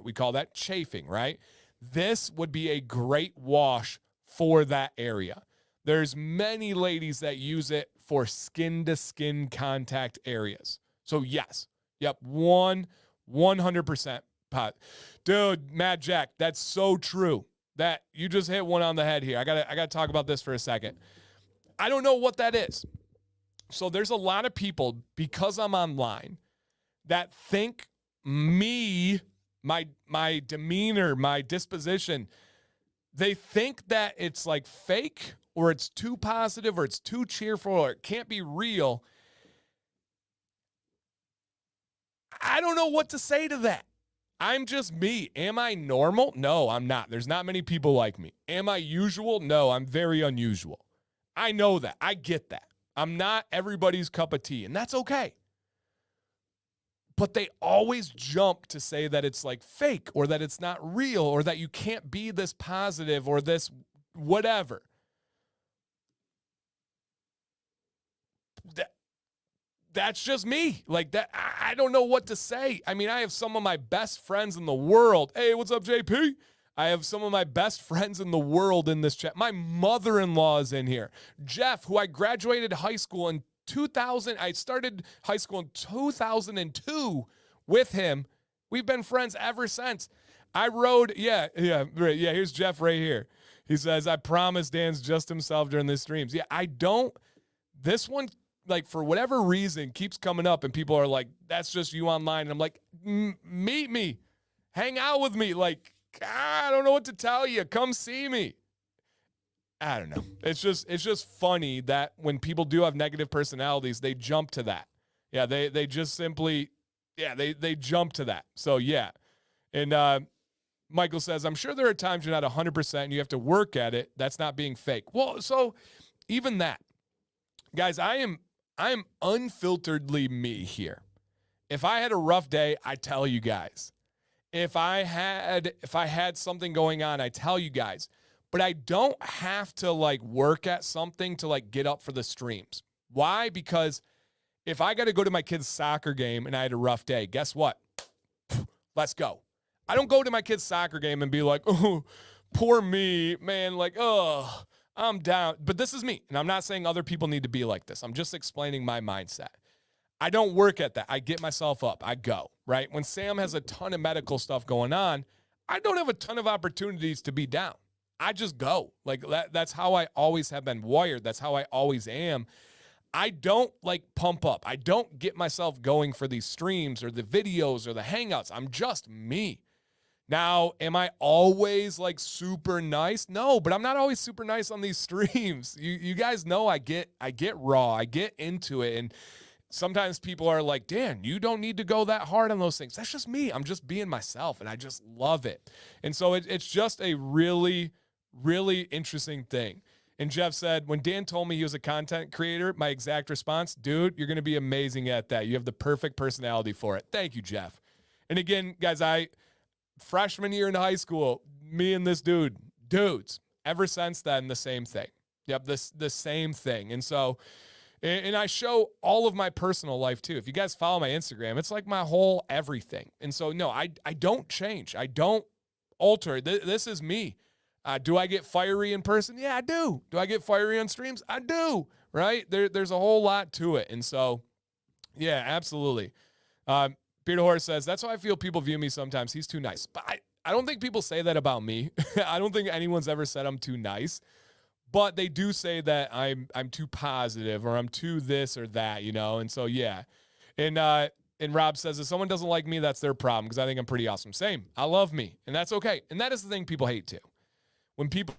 We call that chafing, right? This would be a great wash for that area. There's many ladies that use it for skin-to-skin contact areas. So yes, yep, 100% pot. Dude, Mad Jack, that's so true. That you just hit one on the head here. I gotta talk about this for a second. I don't know what that is. So there's a lot of people, because I'm online, that think me, my demeanor, my disposition, they think that it's like fake or it's too positive or it's too cheerful or it can't be real. I don't know what to say to that. I'm just me. Am I normal? No, I'm not. There's not many people like me. Am I usual? No, I'm very unusual. I know that. I get that. I'm not everybody's cup of tea, and that's okay. But they always jump to say that it's like fake or that it's not real or that you can't be this positive or this whatever. That's just me. Like that, I don't know what to say. I mean, I have some of my best friends in the world. Hey, what's up, JP? I have some of my best friends in the world in this chat. My mother-in-law is in here. Jeff, who I graduated high school in 2000. I started high school in 2002 with him. We've been friends ever since. I rode, here's Jeff right here. He says, I promise Dan's just himself during the streams. Yeah, this one, like, for whatever reason, keeps coming up, and people are like, that's just you online. And I'm like, meet me. Hang out with me. Like, I don't know what to tell you. Come see me. I don't know. It's just funny that when people do have negative personalities, they jump to that. Yeah, they just simply, yeah, they jump to that. So yeah. And Michael says, I'm sure there are times you're not 100% and you have to work at it. That's not being fake. Well, so even that, guys, I am unfilteredly me here. If I had a rough day, I tell you guys. If I had something going on, I tell you guys. But I don't have to like work at something to like get up for the streams. Why? Because if I got to go to my kid's soccer game and I had a rough day, guess what? Let's go. I don't go to my kid's soccer game and be like, oh, poor me, man, like, oh, I'm down. But this is me. And I'm not saying other people need to be like this. I'm just explaining my mindset. I don't work at that. I get myself up. I go, right? When Sam has a ton of medical stuff going on, I don't have a ton of opportunities to be down. I just go. Like that's how I always have been wired. That's how I always am. I don't like pump up. I don't get myself going for these streams or the videos or the hangouts. I'm just me. Now, am I always like super nice? No, but I'm not always super nice on these streams. You guys know I get raw. I get into it. And sometimes people are like, Dan, you don't need to go that hard on those things. That's just me. I'm just being myself, and I just love it. And so it's just a really, really interesting thing. And Jeff said, when Dan told me he was a content creator, my exact response, dude, you're going to be amazing at that. You have the perfect personality for it. Thank you, Jeff. And again, guys, freshman year in high school, me and this dudes, ever since then, the same thing. Yep, the same thing. And so, and I show all of my personal life too. If you guys follow my Instagram, it's like my whole everything. And so, no, I don't change. I don't alter. This is me. Do I get fiery in person? Yeah, I do. Do I get fiery on streams? I do, right? There's a whole lot to it. And so, yeah, absolutely. Peter Horse says, that's how I feel people view me sometimes. He's too nice. But I don't think people say that about me. I don't think anyone's ever said I'm too nice. But they do say that I'm too positive or I'm too this or that, you know? And so, yeah. And Rob says, if someone doesn't like me, that's their problem because I think I'm pretty awesome. Same. I love me. And that's okay. And that is the thing people hate too. When people